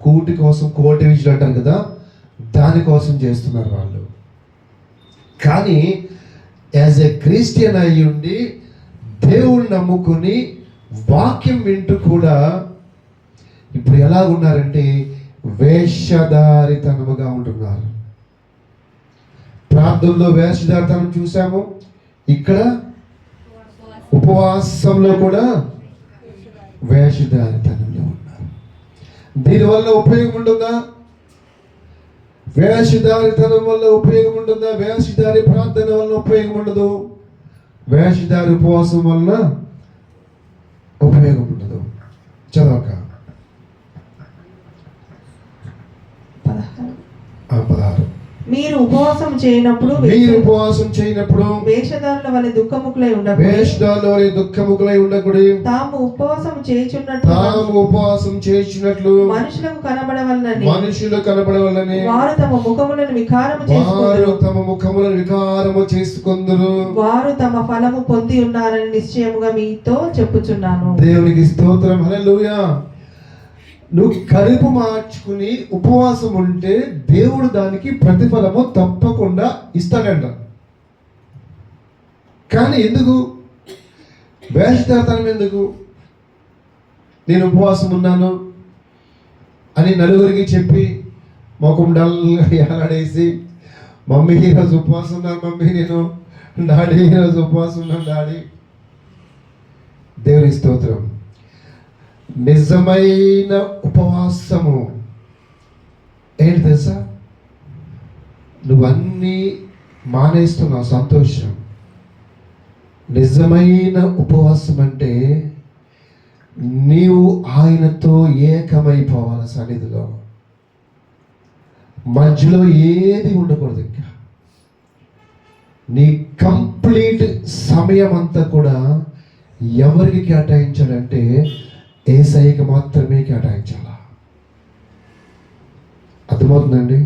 కూటి కోసం కోటి విజులు అంటారు కదా, దానికోసం చేస్తున్నారు వాళ్ళు. కానీ యాజ్ ఎ క్రిస్టియన్ అయి ఉండి దేవుణ్ణి నమ్ముకుని వాక్యం వింటూ కూడా ఇప్పుడు ఎలాగున్నారంటే వేషధారితనముగా ఉంటున్నారు. ప్రార్థనలో వేషధారితనం చూసాము, ఇక్కడ ఉపవాసంలో కూడా వేషధారితనంలో ఉన్నారు. దీనివల్ల ఉపయోగం ఉంటుందా? వేషధారితనం వల్ల ఉపయోగం ఉంటుందా? వేషధారి ప్రార్థన వల్ల ఉపయోగం ఉండదు. వేషధారి ఉపవాసం వల్ల ఉపయోగం ఉండదు. చదవక 16. మీరు ఉపవాసం చేయనప్పుడు వేషధారుల వలె దుఃఖముఖులై ఉండకూడదు. తాము ఉపవాసం చేయుచున్నట్లు మనుషులకు కనబడవలనని వారు తమ ముఖములను వికారము చేసుకొందురు. వారు తమ ఫలము పొంది ఉన్నారని నిశ్చయముగా మీతో చెప్పుచున్నాను. దేవునికి స్తోత్రం. హల్లెలూయా. నువ్వు కడుపు మార్చుకుని ఉపవాసం ఉంటే దేవుడు దానికి ప్రతిఫలము తప్పకుండా ఇస్తాడంట. కానీ ఎందుకు వేషధారితనం? ఎందుకు? నేను ఉపవాసం ఉన్నాను అని నలుగురికి చెప్పి మొఖం డల్గా ఏలాడేసి, మమ్మీ ఈరోజు ఉపవాసం ఉన్నాను మమ్మీ, నేను డాడీ ఈరోజు ఉపవాసం ఉన్నాను డాడీ. దేవుని స్తోత్రం. నిజమైన ఉపవాసము ఏంటి తెలుసా? నువ్వన్నీ మానేస్తున్నావు, సంతోషం. నిజమైన ఉపవాసం అంటే నీవు ఆయనతో ఏకమైపోవాలి సన్నిధిలో. మధ్యలో ఏది ఉండకూడదు. ఇంకా నీ కంప్లీట్ సమయం అంతా కూడా ఎవరికి కేటాయించాలంటే యేసయ్యకి మాత్రమే కేటాయించాల. అర్థమవుతుందండి?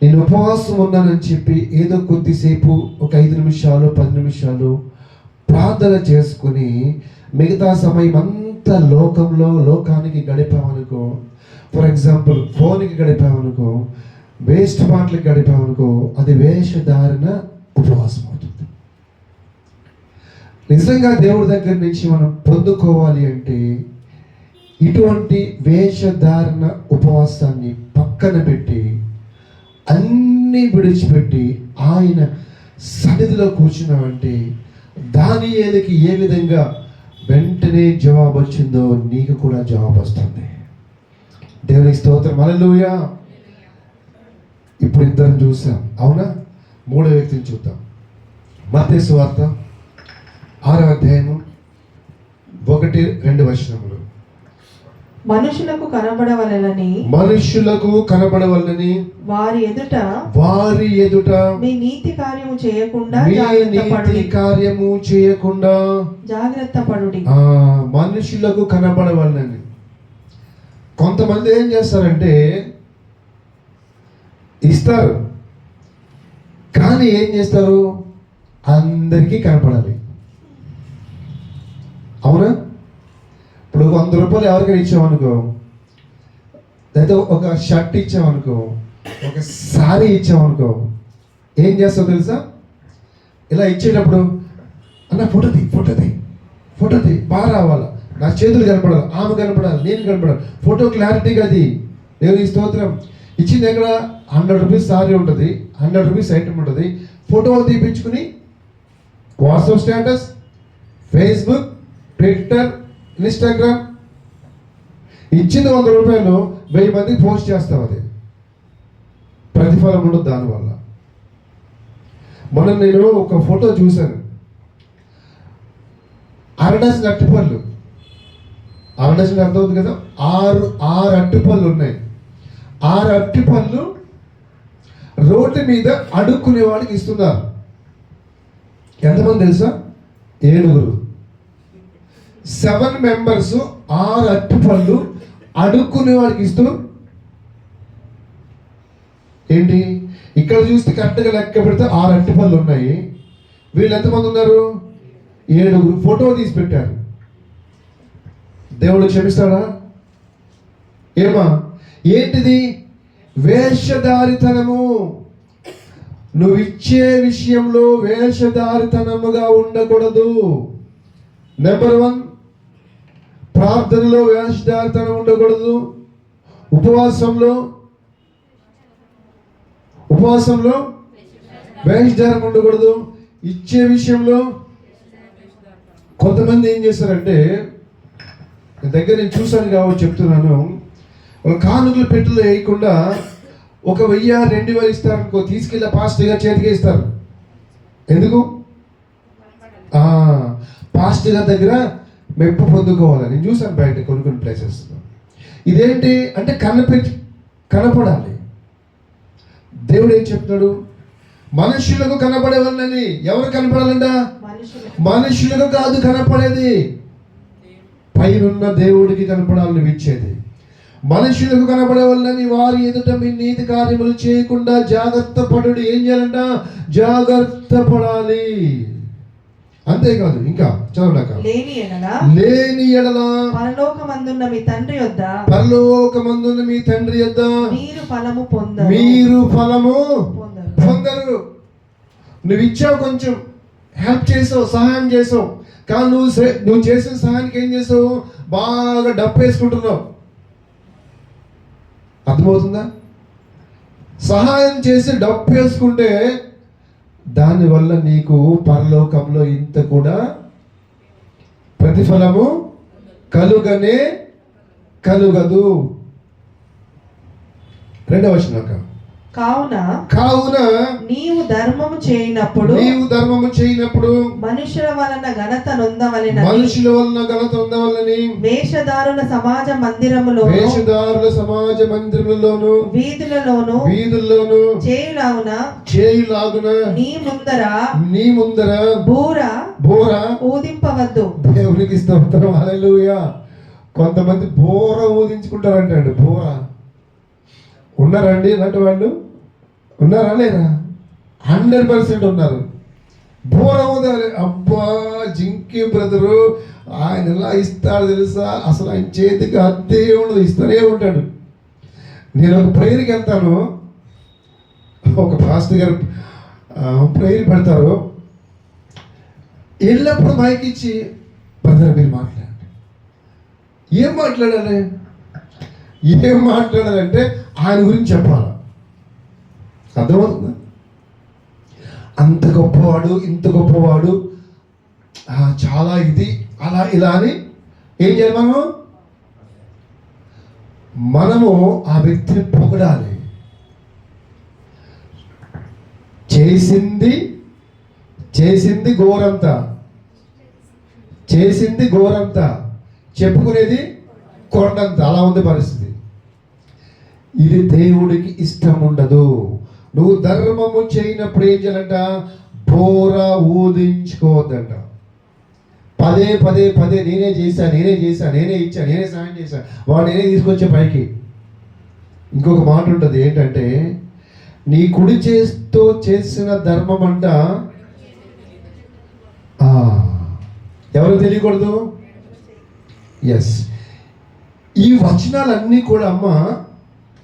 నేను ఉపవాసం ఉన్నానని చెప్పి ఏదో కొద్దిసేపు ఒక 5 నిమిషాలు 10 నిమిషాలు ప్రార్థన చేసుకుని మిగతా సమయం అంతా లోకానికి గడిపామనుకో, ఫర్ ఎగ్జాంపుల్ ఫోన్కి గడిపామనుకో, వేస్ట్ మాటలకి గడిపామనుకో, అది వేషధారణ ఉపవాసం అవుతుంది. నిజంగా దేవుడి దగ్గర నుంచి మనం పొందుకోవాలి అంటే ఇటువంటి వేషధారణ ఉపవాసాన్ని పక్కన పెట్టి అన్నీ విడిచిపెట్టి ఆయన సన్నిధిలో కూర్చున్నామంటే దానియేలుకి ఏ విధంగా వెంటనే జవాబు వచ్చిందో నీకు కూడా జవాబు వస్తుంది. దేవునికి స్తోత్రం. హల్లెలూయా. ఇప్పుడు ఇద్దరు చూసాం, అవునా? మూడో వ్యక్తిని చూద్దాం. మత్తయి సువార్త 6వ అధ్యాయము 1-2 వచనములు. మనుషులకు కనబడవలనని వారి ఎదుట మీ నీతి కార్యము చేయకుండా జాగ్రత్త పడుడి. మనుషులకు కనబడవలనని. కొంతమంది ఏం చేస్తారంటే ఇస్తారు, కానీ ఏం చేస్తారు? అందరికీ కనపడాలి. అవునా? ఇప్పుడు 100 రూపాయలు ఎవరికైనా ఇచ్చామనుకో, లేదా ఒక షర్ట్ ఇచ్చామనుకో, ఒక శారీ ఇచ్చామనుకో, ఏం చేస్తావు తెలుసా? ఇలా ఇచ్చేటప్పుడు అన్న ఫోటోది బాగా రావాలా, నా చేతులు కనపడాలి, ఆమె కనపడాలి, నేను కనపడాలి, ఫోటో క్లారిటీగా. అది దేవుని స్తోత్రం. ఇచ్చింది ఎక్కడ? 100 రూపీస్ శారీ ఉంటుంది, 100 రూపీస్ ఐటమ్ ఉంటుంది. ఫోటోలు తీపించుకుని WhatsApp status, Facebook, Twitter, Instagram, ఇచ్చింది 100 రూపాయలు 1000 మందికి పోస్ట్ చేస్తాం. అది ప్రతిఫలం ఉండదు దానివల్ల. నేను ఒక ఫోటో చూశాను. 6 డజన్ అరటిపళ్ళు, 6 డజన్ అర్థమవుతుంది కదా, 6 అరటిపళ్ళు ఉన్నాయి. 6 అరటిపళ్ళు రోడ్డు మీద అడుక్కునే వాడికి ఇస్తున్నారు. ఎంతమంది తెలుసా? 7. 7 మెంబర్స్ 6 అరటిపళ్ళు అడుక్కునే వాడికి ఇస్తూ ఏంటి ఇక్కడ చూస్తే కరెక్ట్గా లెక్క పెడితే 6 అరటిపళ్ళు ఉన్నాయి. వీళ్ళు ఎంతమంది ఉన్నారు? 7 ఫోటో తీసి పెట్టారు. దేవుడు క్షమిస్తాడా? ఏమా ఏంటిది? వేషధారితనము. నువ్వు ఇచ్చే విషయంలో వేషధారితనముగా ఉండకూడదు. నెంబర్ 1, ప్రార్థనలో వేషధారితనం ఉండకూడదు. ఉపవాసంలో వేషధారం ఉండకూడదు. ఇచ్చే విషయంలో కొంతమంది ఏం చేస్తారంటే, దగ్గర నేను చూశాను కాబట్టి చెప్తున్నాను, వాళ్ళు కానుకలు పెట్టెలో వేయకుండా 1000, 2000 ఇస్తారనుకో, తీసుకెళ్ళి పాస్టర్ గారు చేతికి ఇస్తారు. ఎందుకు? పాస్టర్ గారి దగ్గర మెప్పు పొందుకోవాలి. నేను చూసాను బయట కొన్ని ప్లేసెస్. ఇదేంటి అంటే కనపడాలి. దేవుడు ఏం చెప్తాడు? మనుషులకు కనపడే వాళ్ళని. ఎవరు కనపడాలంట? మనుషులకు కాదు కనపడేది, పైనున్న దేవుడికి కనపడాలి నువ్వు ఇచ్చేది. మనుషులకు కనపడే వాళ్ళని వారి ఎదుట మీ నీతి కార్యములు చేయకుండా జాగ్రత్త పడు. ఏం చేయాలంట? జాగ్రత్త పడాలి. అంతేకాదు, ఇంకా చదవడాక లేని ఎడల పరలోకమందున్న మీ తండ్రి యొద్ద మీరు ఫలము పొందరు. నువ్వు ఇచ్చావు, కొంచెం హెల్ప్ చేసావు, సహాయం చేసావు, కానీ నువ్వు చేసిన సహాయానికి ఏం చేసావు? బాగా డబ్బు వేసుకుంటున్నావు. అర్థమవుతుందా? సహాయం చేసి డబ్బు వేసుకుంటే దానివల్ల నీకు పరలోకంలో ఇంత కూడా ప్రతిఫలము కలుగదు. 2వ వచనం. కావున నీవు ధర్మము చేయనప్పుడు మనుషుల వలన ఘనత నొందవలెనని వేషధారుల సమాజ మందిరములోను వీధులలోను చేయులాగున నీ ముందర బూర ఊదింపవద్దు. దేవునికి స్తోత్రం, హల్లెలూయా. కొంతమంది బోర ఊదించుకుంటారంటాడు. బోర ఉన్నారండి ఇలాంటి వాళ్ళు? ఉన్నారా లేరా? 100% ఉన్నారు. బోర ఊదాలి. అబ్బా జింకి బ్రదరు, ఆయన ఎలా ఇస్తాడు తెలుసా? అసలు ఆయన చేతికి అద్దే ఉండదు, ఇస్తూనే ఉంటాడు. నేను ఒక ప్రేయర్కి వెళ్తాను, ఒక పాస్టర్ గారు ప్రేయర్ పెడతారు. వెళ్ళినప్పుడు మైక్ ఇచ్చి, బ్రదర్ మీరు మాట్లాడండి. ఏం మాట్లాడాలంటే ఆయన గురించి చెప్పాలి. అర్థమవుతుందా? అంత గొప్పవాడు, ఇంత గొప్పవాడు, చాలా ఇది అలా ఇలా అని ఏం చేయాలి? మనము ఆ వ్యక్తిని పొగడాలి. చేసింది ఘోరంతా, చెప్పుకునేది కొండంత. అలా ఉంది పరిస్థితి. ఇది దేవుడికి ఇష్టం ఉండదు. నువ్వు ధర్మము చేయనప్పుడు ఏం చేయాలంట? బోర ఊదించుకోవద్దంట. పదే నేనే చేశా, నేనే ఇచ్చా, నేనే సహాయం చేశా, వాడు నేనే తీసుకొచ్చే పైకి. ఇంకొక మాట ఉంటుంది, ఏంటంటే నీ కుడి చేస్తూ చేసిన ధర్మం అంట ఎవరు తెలియకూడదు. ఎస్, ఈ వచనాలన్నీ కూడా అమ్మ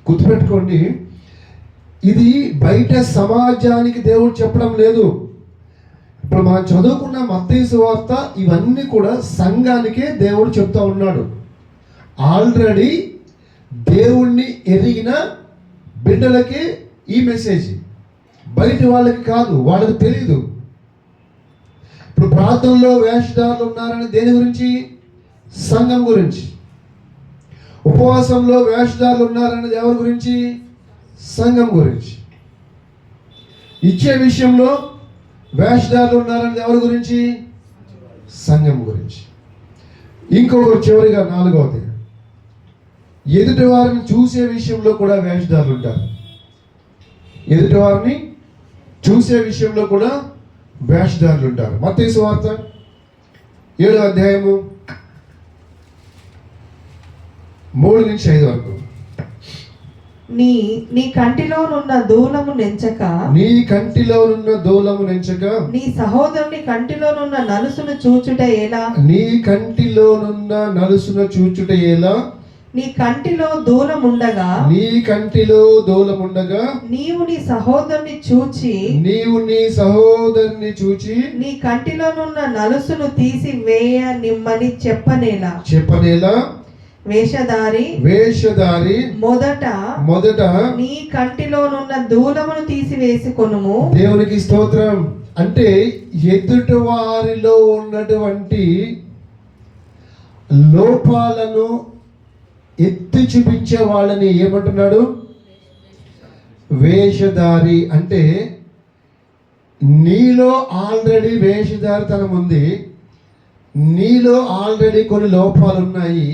గుర్తుపెట్టుకోండి. ఇది బయట సమాజానికి దేవుడు చెప్పడం లేదు. ఇప్పుడు మనం చదువుకున్న మత్తయి సువార్త ఇవన్నీ కూడా సంఘానికే దేవుడు చెప్తా ఉన్నాడు. ఆల్రెడీ దేవుణ్ణి ఎరిగిన బిడ్డలకి ఈ మెసేజ్, బయట వాళ్ళకి కాదు, వాళ్ళకి తెలీదు. ఇప్పుడు ప్రార్థనలో వేషధారులు ఉన్నారని దేని గురించి? సంఘం గురించి. ఉపవాసంలో వేషధారులు ఉన్నారనేది ఎవరి గురించి? సంఘం గురించి. ఇచ్చే విషయంలో వేషధారులు ఉన్నారనేది ఎవరి గురించి? సంఘం గురించి. ఇంకొకరు చివరిగా 4వది, ఎదుటి వారిని చూసే విషయంలో కూడా వేషధారులు ఉంటారు. ఎదుటి వారిని చూసే విషయంలో కూడా వేషధారులు ఉంటారు. మత్తయి సువార్త 7వ అధ్యాయము 3 నుంచి 5 వరకు. నీ నీ కంటిలోనున్న దూలము నెంచక, నీ కంటిలోనున్న దూలము నెంచక, నీ సహోదరుని కంటిలోనున్న నలుసును చూచుట ఎలా? నీ కంటిలోనున్న నలుసును చూచుట ఎలా? నీ కంటిలో దూలముండగా, నీ కంటిలో దూలముండగా, నీవు నీ సహోదరుని చూచి, నీవు నీ సహోదరుని చూచి, నీ కంటిలోనున్న నలుసును తీసి వేయ నిమ్మని చెప్పనేలా? చెప్పనేలా? వేషధారి మొదట నీ కంటిలోనున్న దూలమును తీసివేసుకొనుము. దేవునికి స్తోత్రం. అంటే ఎదుటి వారిలో ఉన్నటువంటి లోపాలను ఎత్తి చూపించే వాళ్ళని ఏమంటున్నాడు? వేషధారి. అంటే నీలో ఆల్రెడీ వేషధారితనం ఉంది, నీలో ఆల్రెడీ కొన్ని లోపాలు ఉన్నాయి,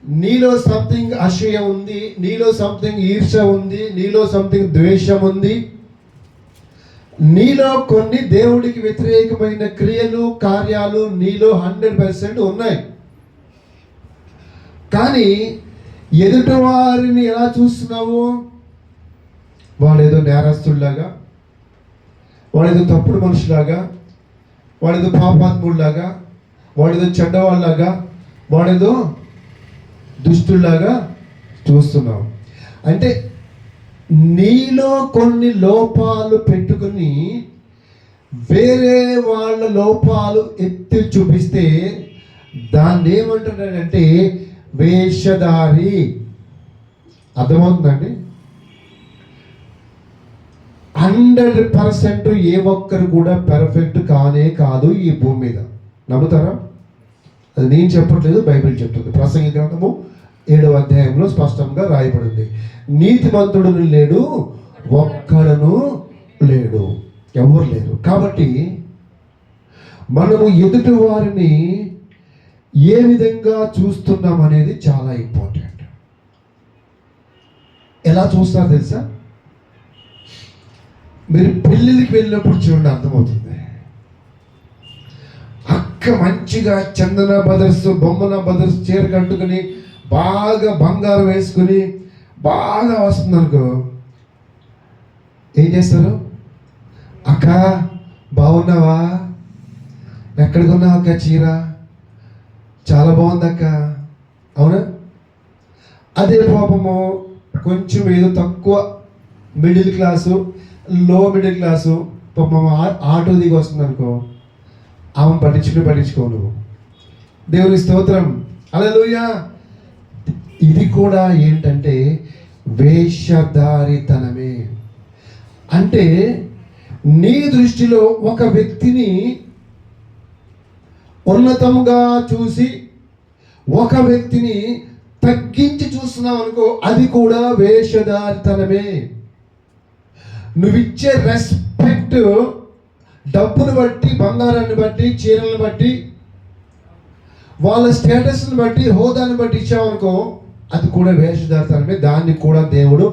నీలో సంథింగ్ అసూయ ఉంది, నీలో సంథింగ్ ఈర్ష ఉంది, నీలో సంథింగ్ ద్వేషం ఉంది, నీలో కొన్ని దేవుడికి వ్యతిరేకమైన క్రియలు కార్యాలు నీలో 100% ఉన్నాయి. కానీ ఎదుటి వారిని ఎలా చూస్తున్నావు? వాడేదో నేరస్తుడిలాగా, వాడేదో తప్పుడు మనుషులాగా, వాడేదో పాపాత్ముడిలాగా, వాడేదో చెడ్డవాళ్ళలాగా, వాడేదో దుష్టుల్లాగా చూస్తున్నావు. అంటే నీలో కొన్ని లోపాలు పెట్టుకుని వేరే వాళ్ళ లోపాలు ఎత్తి చూపిస్తే దాన్ని ఏమంటున్నాడంటే వేషధారి. అర్థమవుతుందండి? 100% ఏ ఒక్కరు కూడా పెర్ఫెక్ట్ కానే కాదు ఈ భూమి మీద. నమ్ముతారా? అది నేను చెప్పట్లేదు, బైబిల్ చెప్తుంది. ప్రసంగి గ్రంథము 7వ అధ్యాయంలో స్పష్టంగా రాయబడింది. నీతిమంతుడు లేడు, ఒక్కడను లేడు, ఎవరు లేరు. కాబట్టి మనము ఎదుటి వారిని ఏ విధంగా చూస్తున్నాం అనేది చాలా ఇంపార్టెంట్. ఎలా చూస్తారో తెలుసా? మీరు పెళ్ళిళ్ళకి వెళ్ళినప్పుడు చూడండి, అర్థమవుతుంది. అక్క మంచిగా చందన బదర్స్, బొమ్మన బదర్స్ చీర కట్టుకుని బాగా బంగారం వేసుకుని బాగా వస్తుంది అనుకో, ఏం చేస్తారు? అక్క బాగున్నావా? ఎక్కడికి ఉన్నావు అక్క? చీర చాలా బాగుంది అక్క. అవునా? అదే పాపము కొంచెం ఏదో తక్కువ మిడిల్ క్లాసు, లో మిడిల్ క్లాసు పాపం ఆటో దిగి వస్తుంది అనుకో, ఆమె పట్టించుకో నువ్వు. దేవుని స్తోత్రం, హల్లెలూయా. ఇది కూడా ఏంటంటే వేషధారితనమే. అంటే నీ దృష్టిలో ఒక వ్యక్తిని ఉన్నతంగా చూసి ఒక వ్యక్తిని తగ్గించి చూస్తున్నావు అనుకో, అది కూడా వేషధారితనమే. నువ్విచ్చే రెస్పెక్ట్ డబ్బును బట్టి, బంగారాన్ని బట్టి, చీరలను బట్టి, వాళ్ళ స్టేటస్ని బట్టి, హోదాని బట్టి ఇచ్చావనుకో, అది కూడా వేషధారితనమే. దాన్ని కూడా దేవుడు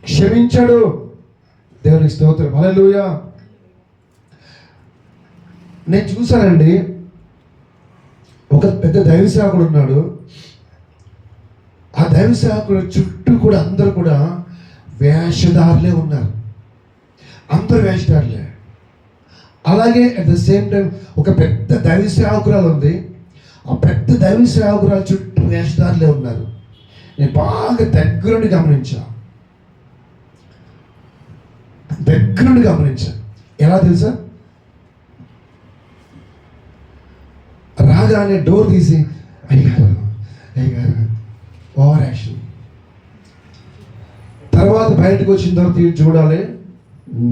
క్షమించడు. దేవునికి స్తోత్రం, హల్లెలూయా. నేను చూశానండి, ఒక పెద్ద దైవ సేవకుడు ఉన్నాడు. ఆ దైవ సేవకుడు చుట్టూ కూడా అందరూ కూడా వేషధారులే ఉన్నారు, అందరూ వేషధారులే. అలాగే అట్ ద సేమ్ టైం ఒక పెద్ద దైవ సేవకురాలు ఉంది. ఆ పెద్ద దైవ సేవకురాలు చుట్టూ వేషధారులే ఉన్నారు. నేను బాగా దగ్గరుండి గమనించా. ఎలా తెలుసా? రాగానే డోర్ తీసి అయ్యారు ఓవర్ యాక్షన్. తర్వాత బయటకు వచ్చిన తర్వాత చూడాలి,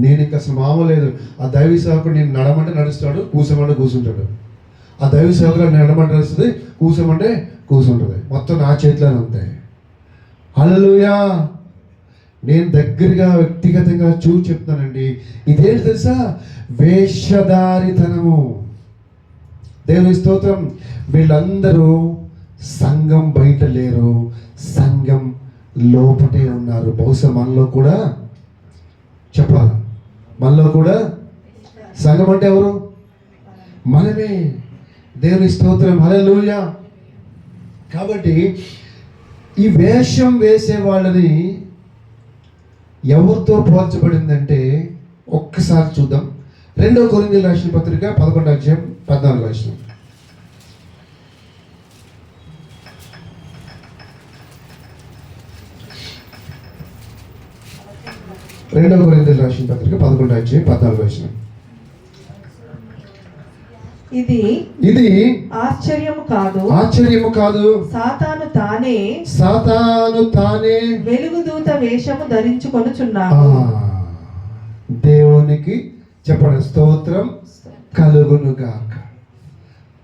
నేను ఇంకా అసలు మామూలు లేదు. ఆ దైవ సేవకుడు నేను నడమంటే నడుస్తాడు, కూసమంటే కూర్చుంటాడు. ఆ దైవ సేవకుడు నడమంటే నడుస్తుంది, కూసమంటే కూర్చుంటుంది. మొత్తం నా చేతిలోనే ఉంది. హల్లెలూయా. నేను దగ్గరగా వ్యక్తిగతంగా చూసి చెప్తానండి, ఇదేంటి తెలుసా? వేషధారితనము. దేవుని స్తోత్రం. వీళ్ళందరూ సంఘం బయట లేరు, సంఘం లోపటే ఉన్నారు. బహుశా మనలో కూడా చెప్పాలి, మనలో కూడా సంఘం అంటే ఎవరు? మనమే. దేవుని స్తోత్రం, హల్లెలూయా. కాబట్టి ఈ వేషం వేసే వాళ్ళని ఎవరితో పోల్చబడిందంటే ఒక్కసారి చూద్దాం. 2 కొరింథీయులకు రాసిన పత్రిక 11వ అధ్యాయం 14వ వచనం. 2 కొరింథీయులకు రాసిన పత్రిక 11వ అధ్యాయం 14వ వచనం. ఇది ఆశ్చర్యము కాదు. సాతాను తానే వెలుగుదూత వేషము ధరించుకొనుచున్నాడు. దేవునికి చెప్పండి, స్తోత్రం కలుగును గాక.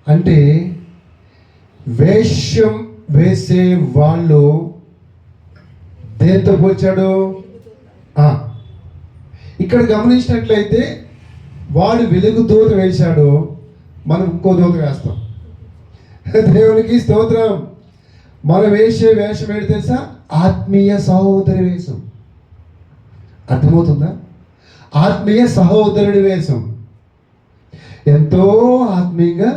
అంటే వేషం వేసే వాళ్ళు దేంతో పోల్చాడు? ఇక్కడ గమనించినట్లయితే వాడు వెలుగు దూత వేశాడు, మనం ఇంకో దూత వేస్తాం. దేవునికి స్తోత్రం. మనం వేసే వేషం ఏంటి తెలుసా? ఆత్మీయ సహోదరి వేషం. అర్థమవుతుందా? ఆత్మీయ సహోదరుడి వేషం. ఎంతో ఆత్మీయంగా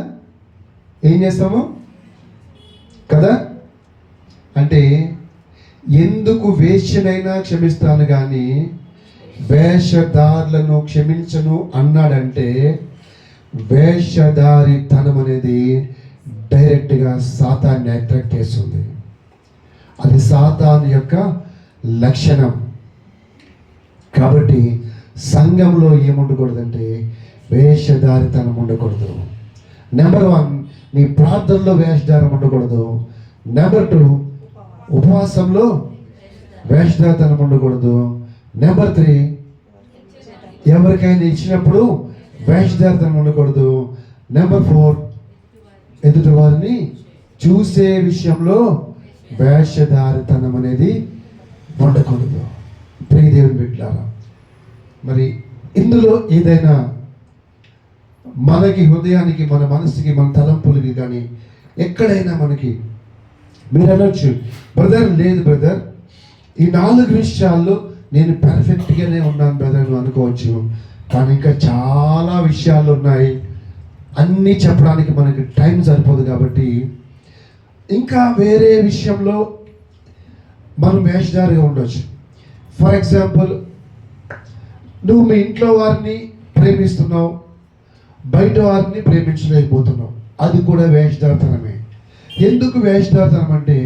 ఏం చేస్తాము కదా. అంటే ఎందుకు వేశ్యనైనా క్షమిస్తాను కానీ వేషధారులను క్షమించను అన్నాడంటే వేషధారితనం అనేది డైరెక్ట్గా సాతాన్ని అట్రాక్ట్ చేస్తుంది. అది సాతాను యొక్క లక్షణం. కాబట్టి సంఘంలో ఏముండకూడదంటే వేషధారితనం ఉండకూడదు. నెంబర్ 1, నీ ప్రార్థనలో వేషధారం ఉండకూడదు. నెంబర్ 2, ఉపవాసంలో వేషధారితనం ఉండకూడదు. నెంబర్ 3, ఎవరికైనా ఇచ్చినప్పుడు వేషధారితనం ఉండకూడదు. నెంబర్ 4, ఎదుటి వారిని చూసే విషయంలో వేషధారితనం అనేది ఉండకూడదు. ప్రియ దేవుని బిడ్డలారా, మరి ఇందులో ఏదైనా మనకి హృదయానికి, మన మనసుకి, మన తలంపులకి కానీ ఎక్కడైనా మనకి మీరు అనొచ్చు, బ్రదర్ లేదు బ్రదర్, ఈ 4 విషయాల్లో నేను పర్ఫెక్ట్గానే ఉన్నాను బ్రదర్ నువ్వు అనుకోవచ్చు. కానీ ఇంకా చాలా విషయాలు ఉన్నాయి, అన్నీ చెప్పడానికి మనకి టైం సరిపోదు. కాబట్టి ఇంకా వేరే విషయంలో మనం వేషధారిగా ఉండొచ్చు. ఫర్ ఎగ్జాంపుల్, నువ్వు మీ ఇంట్లో వారిని ప్రేమిస్తున్నావు, బయట వారిని ప్రేమించలేకపోతున్నావు. అది కూడా వేషధారితనమే. ఎందుకు వేషధారితనం అంటే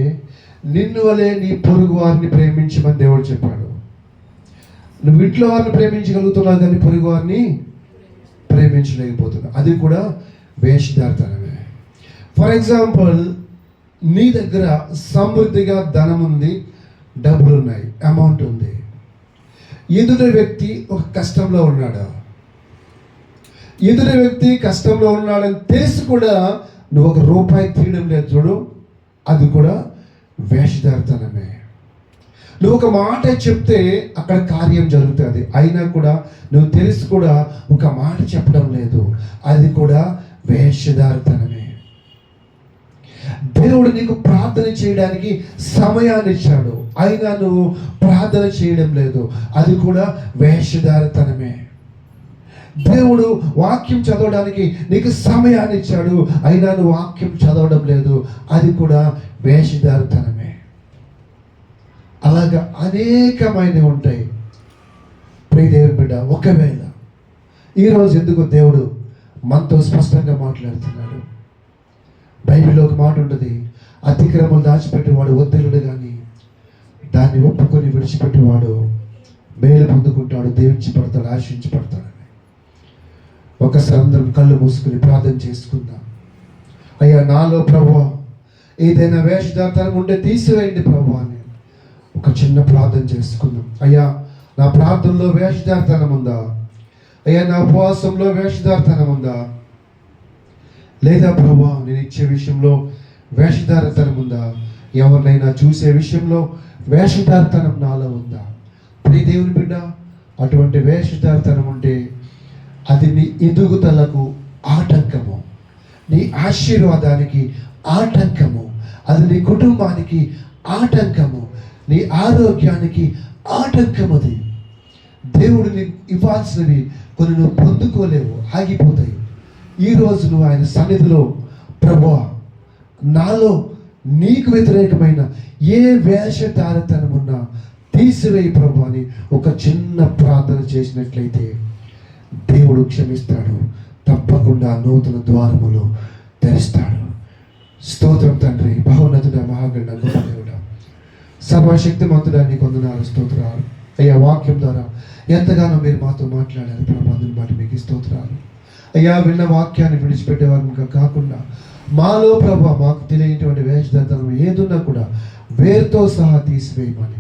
నిన్ను వలే నీ పొరుగు వారిని ప్రేమించమని దేవుడు చెప్పాడు. నువ్వు ఇంట్లో వారిని ప్రేమించగలుగుతున్నావు కానీ పొరుగు వారిని ప్రేమించలేకపోతున్నావు. అది కూడా వేషధారితనమే. ఫర్ ఎగ్జాంపుల్, నీ దగ్గర సమృద్ధిగా ధనం ఉంది, డబ్బులు ఉన్నాయి, అమౌంట్ ఉంది. ఎదుటి వ్యక్తి ఒక కష్టంలో ఉన్నాడు. ఎదుటి వ్యక్తి కష్టంలో ఉన్నాడని తెలిసి కూడా నువ్వు 1 రూపాయి తీయడం లేదు చూడు, అది కూడా వేషధారితనమే. నువ్వు ఒక మాట చెప్తే అక్కడ కార్యం జరుగుతుంది, అయినా కూడా నువ్వు తెలిసి కూడా ఒక మాట చెప్పడం లేదు, అది కూడా వేషధారితనమే. దేవుడు నీకు ప్రార్థన చేయడానికి సమయాన్ని ఇచ్చాడు, అయినా నువ్వు ప్రార్థన చేయడం లేదు, అది కూడా వేషధారితనమే. దేవుడు వాక్యం చదవడానికి నీకు సమయాన్ని ఇచ్చాడు, అయినా నువ్వు వాక్యం చదవడం లేదు, అది కూడా వేషధారితనమే. అలాగా అనేకమైనవి ఉంటాయి. ప్రియ దేవుని బిడ్డ, ఒకవేళ ఈరోజు ఎందుకు దేవుడు మనతో స్పష్టంగా మాట్లాడుతున్నాడు? బైబిల్లో ఒక మాట ఉంటుంది, అతిక్రమం దాచిపెట్టేవాడు వద్దలుడు కానీ దాన్ని ఒప్పుకొని విడిచిపెట్టేవాడు మేలు పొందుకుంటాడు, దీవించి పడతాడు, ఆశించి పడతాడు. ఒకసారి అందరం కళ్ళు మూసుకుని ప్రార్థన చేసుకుందాం. అయ్యా, నాలో ప్రభువా ఏదైనా వేషధారితనం ఉంటే తీసివేయండి ప్రభువా అని ఒక చిన్న ప్రార్థన చేసుకుందాం. అయ్యా, నా ప్రార్థనలో వేషధారితనం ఉందా? అయ్యా, నా ఉపవాసంలో వేషధారితనం ఉందా? లేదా ప్రభువా నేను ఇచ్చే విషయంలో వేషధారితనం ఉందా? ఎవరినైనా చూసే విషయంలో వేషధారితనం నాలో ఉందా? ప్రియ దేవుని బిడ్డ, అటువంటి వేషధారితనం ఉంటే అది నీ ఎదుగుదలకు ఆటంకము, నీ ఆశీర్వాదానికి ఆటంకము, అది నీ కుటుంబానికి ఆటంకము, నీ ఆరోగ్యానికి ఆటంకం. అది దేవుడు నీకు ఇవ్వాల్సినవి కొన్ని నువ్వు పొందుకోలేవు, ఆగిపోతాయి. ఈరోజు నువ్వు ఆయన సన్నిధిలో, ప్రభువా నాలో నీకు వ్యతిరేకమైన ఏ వేషధారితనం ఉన్నా తీసివేయి ప్రభు అని ఒక చిన్న ప్రార్థన చేసినట్లయితే దేవుడు క్షమిస్తాడు, తప్పకుండా నూతన ద్వారములు తెరుస్తాడు. స్తోత్రం తండ్రి, బహున్నతుడ, మహాగణ, గొప్ప దేవుడా, సర్వశక్తిమంతుడా, నీ వందనాలు, స్తోత్రాలు అయ్యా. వాక్యం ద్వారా ఎంతగానో మీరు మాతో మాట్లాడారు ప్రభు, అందుని బట్టి మీకు స్తోత్రాలు అయ్యా. విన్న వాక్యాన్ని విడిచిపెట్టేవారు కాకుండా మాలో ప్రభు మాకు తెలియనటువంటి వేషధర్తనం ఏదున్నా కూడా వేరుతో సహా తీసివేయమని,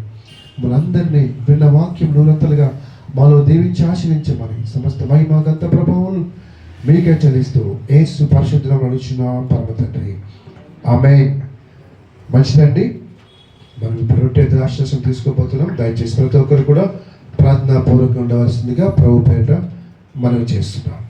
మనందరినీ విన్న వాక్యం నూరంతలుగా మాలో దీవించి ఆశీర్వించమని సమస్త మహిమ గంత ప్రభావాలు మీకే చెల్లిస్తూ యేసు పరిశుద్ధం నడుచున్నాం పరమ తండ్రి, ఆమేన్. మంచిదండి, మనం ఇప్పుడు రొట్టె ద్రాక్షరసం తీసుకోబోతున్నాం. దయచేసి ప్రతి ఒక్కరు కూడా ప్రార్థనాపూర్వకంగా ఉండవలసిందిగా ప్రభు పేరిట మనవి చేస్తున్నాం.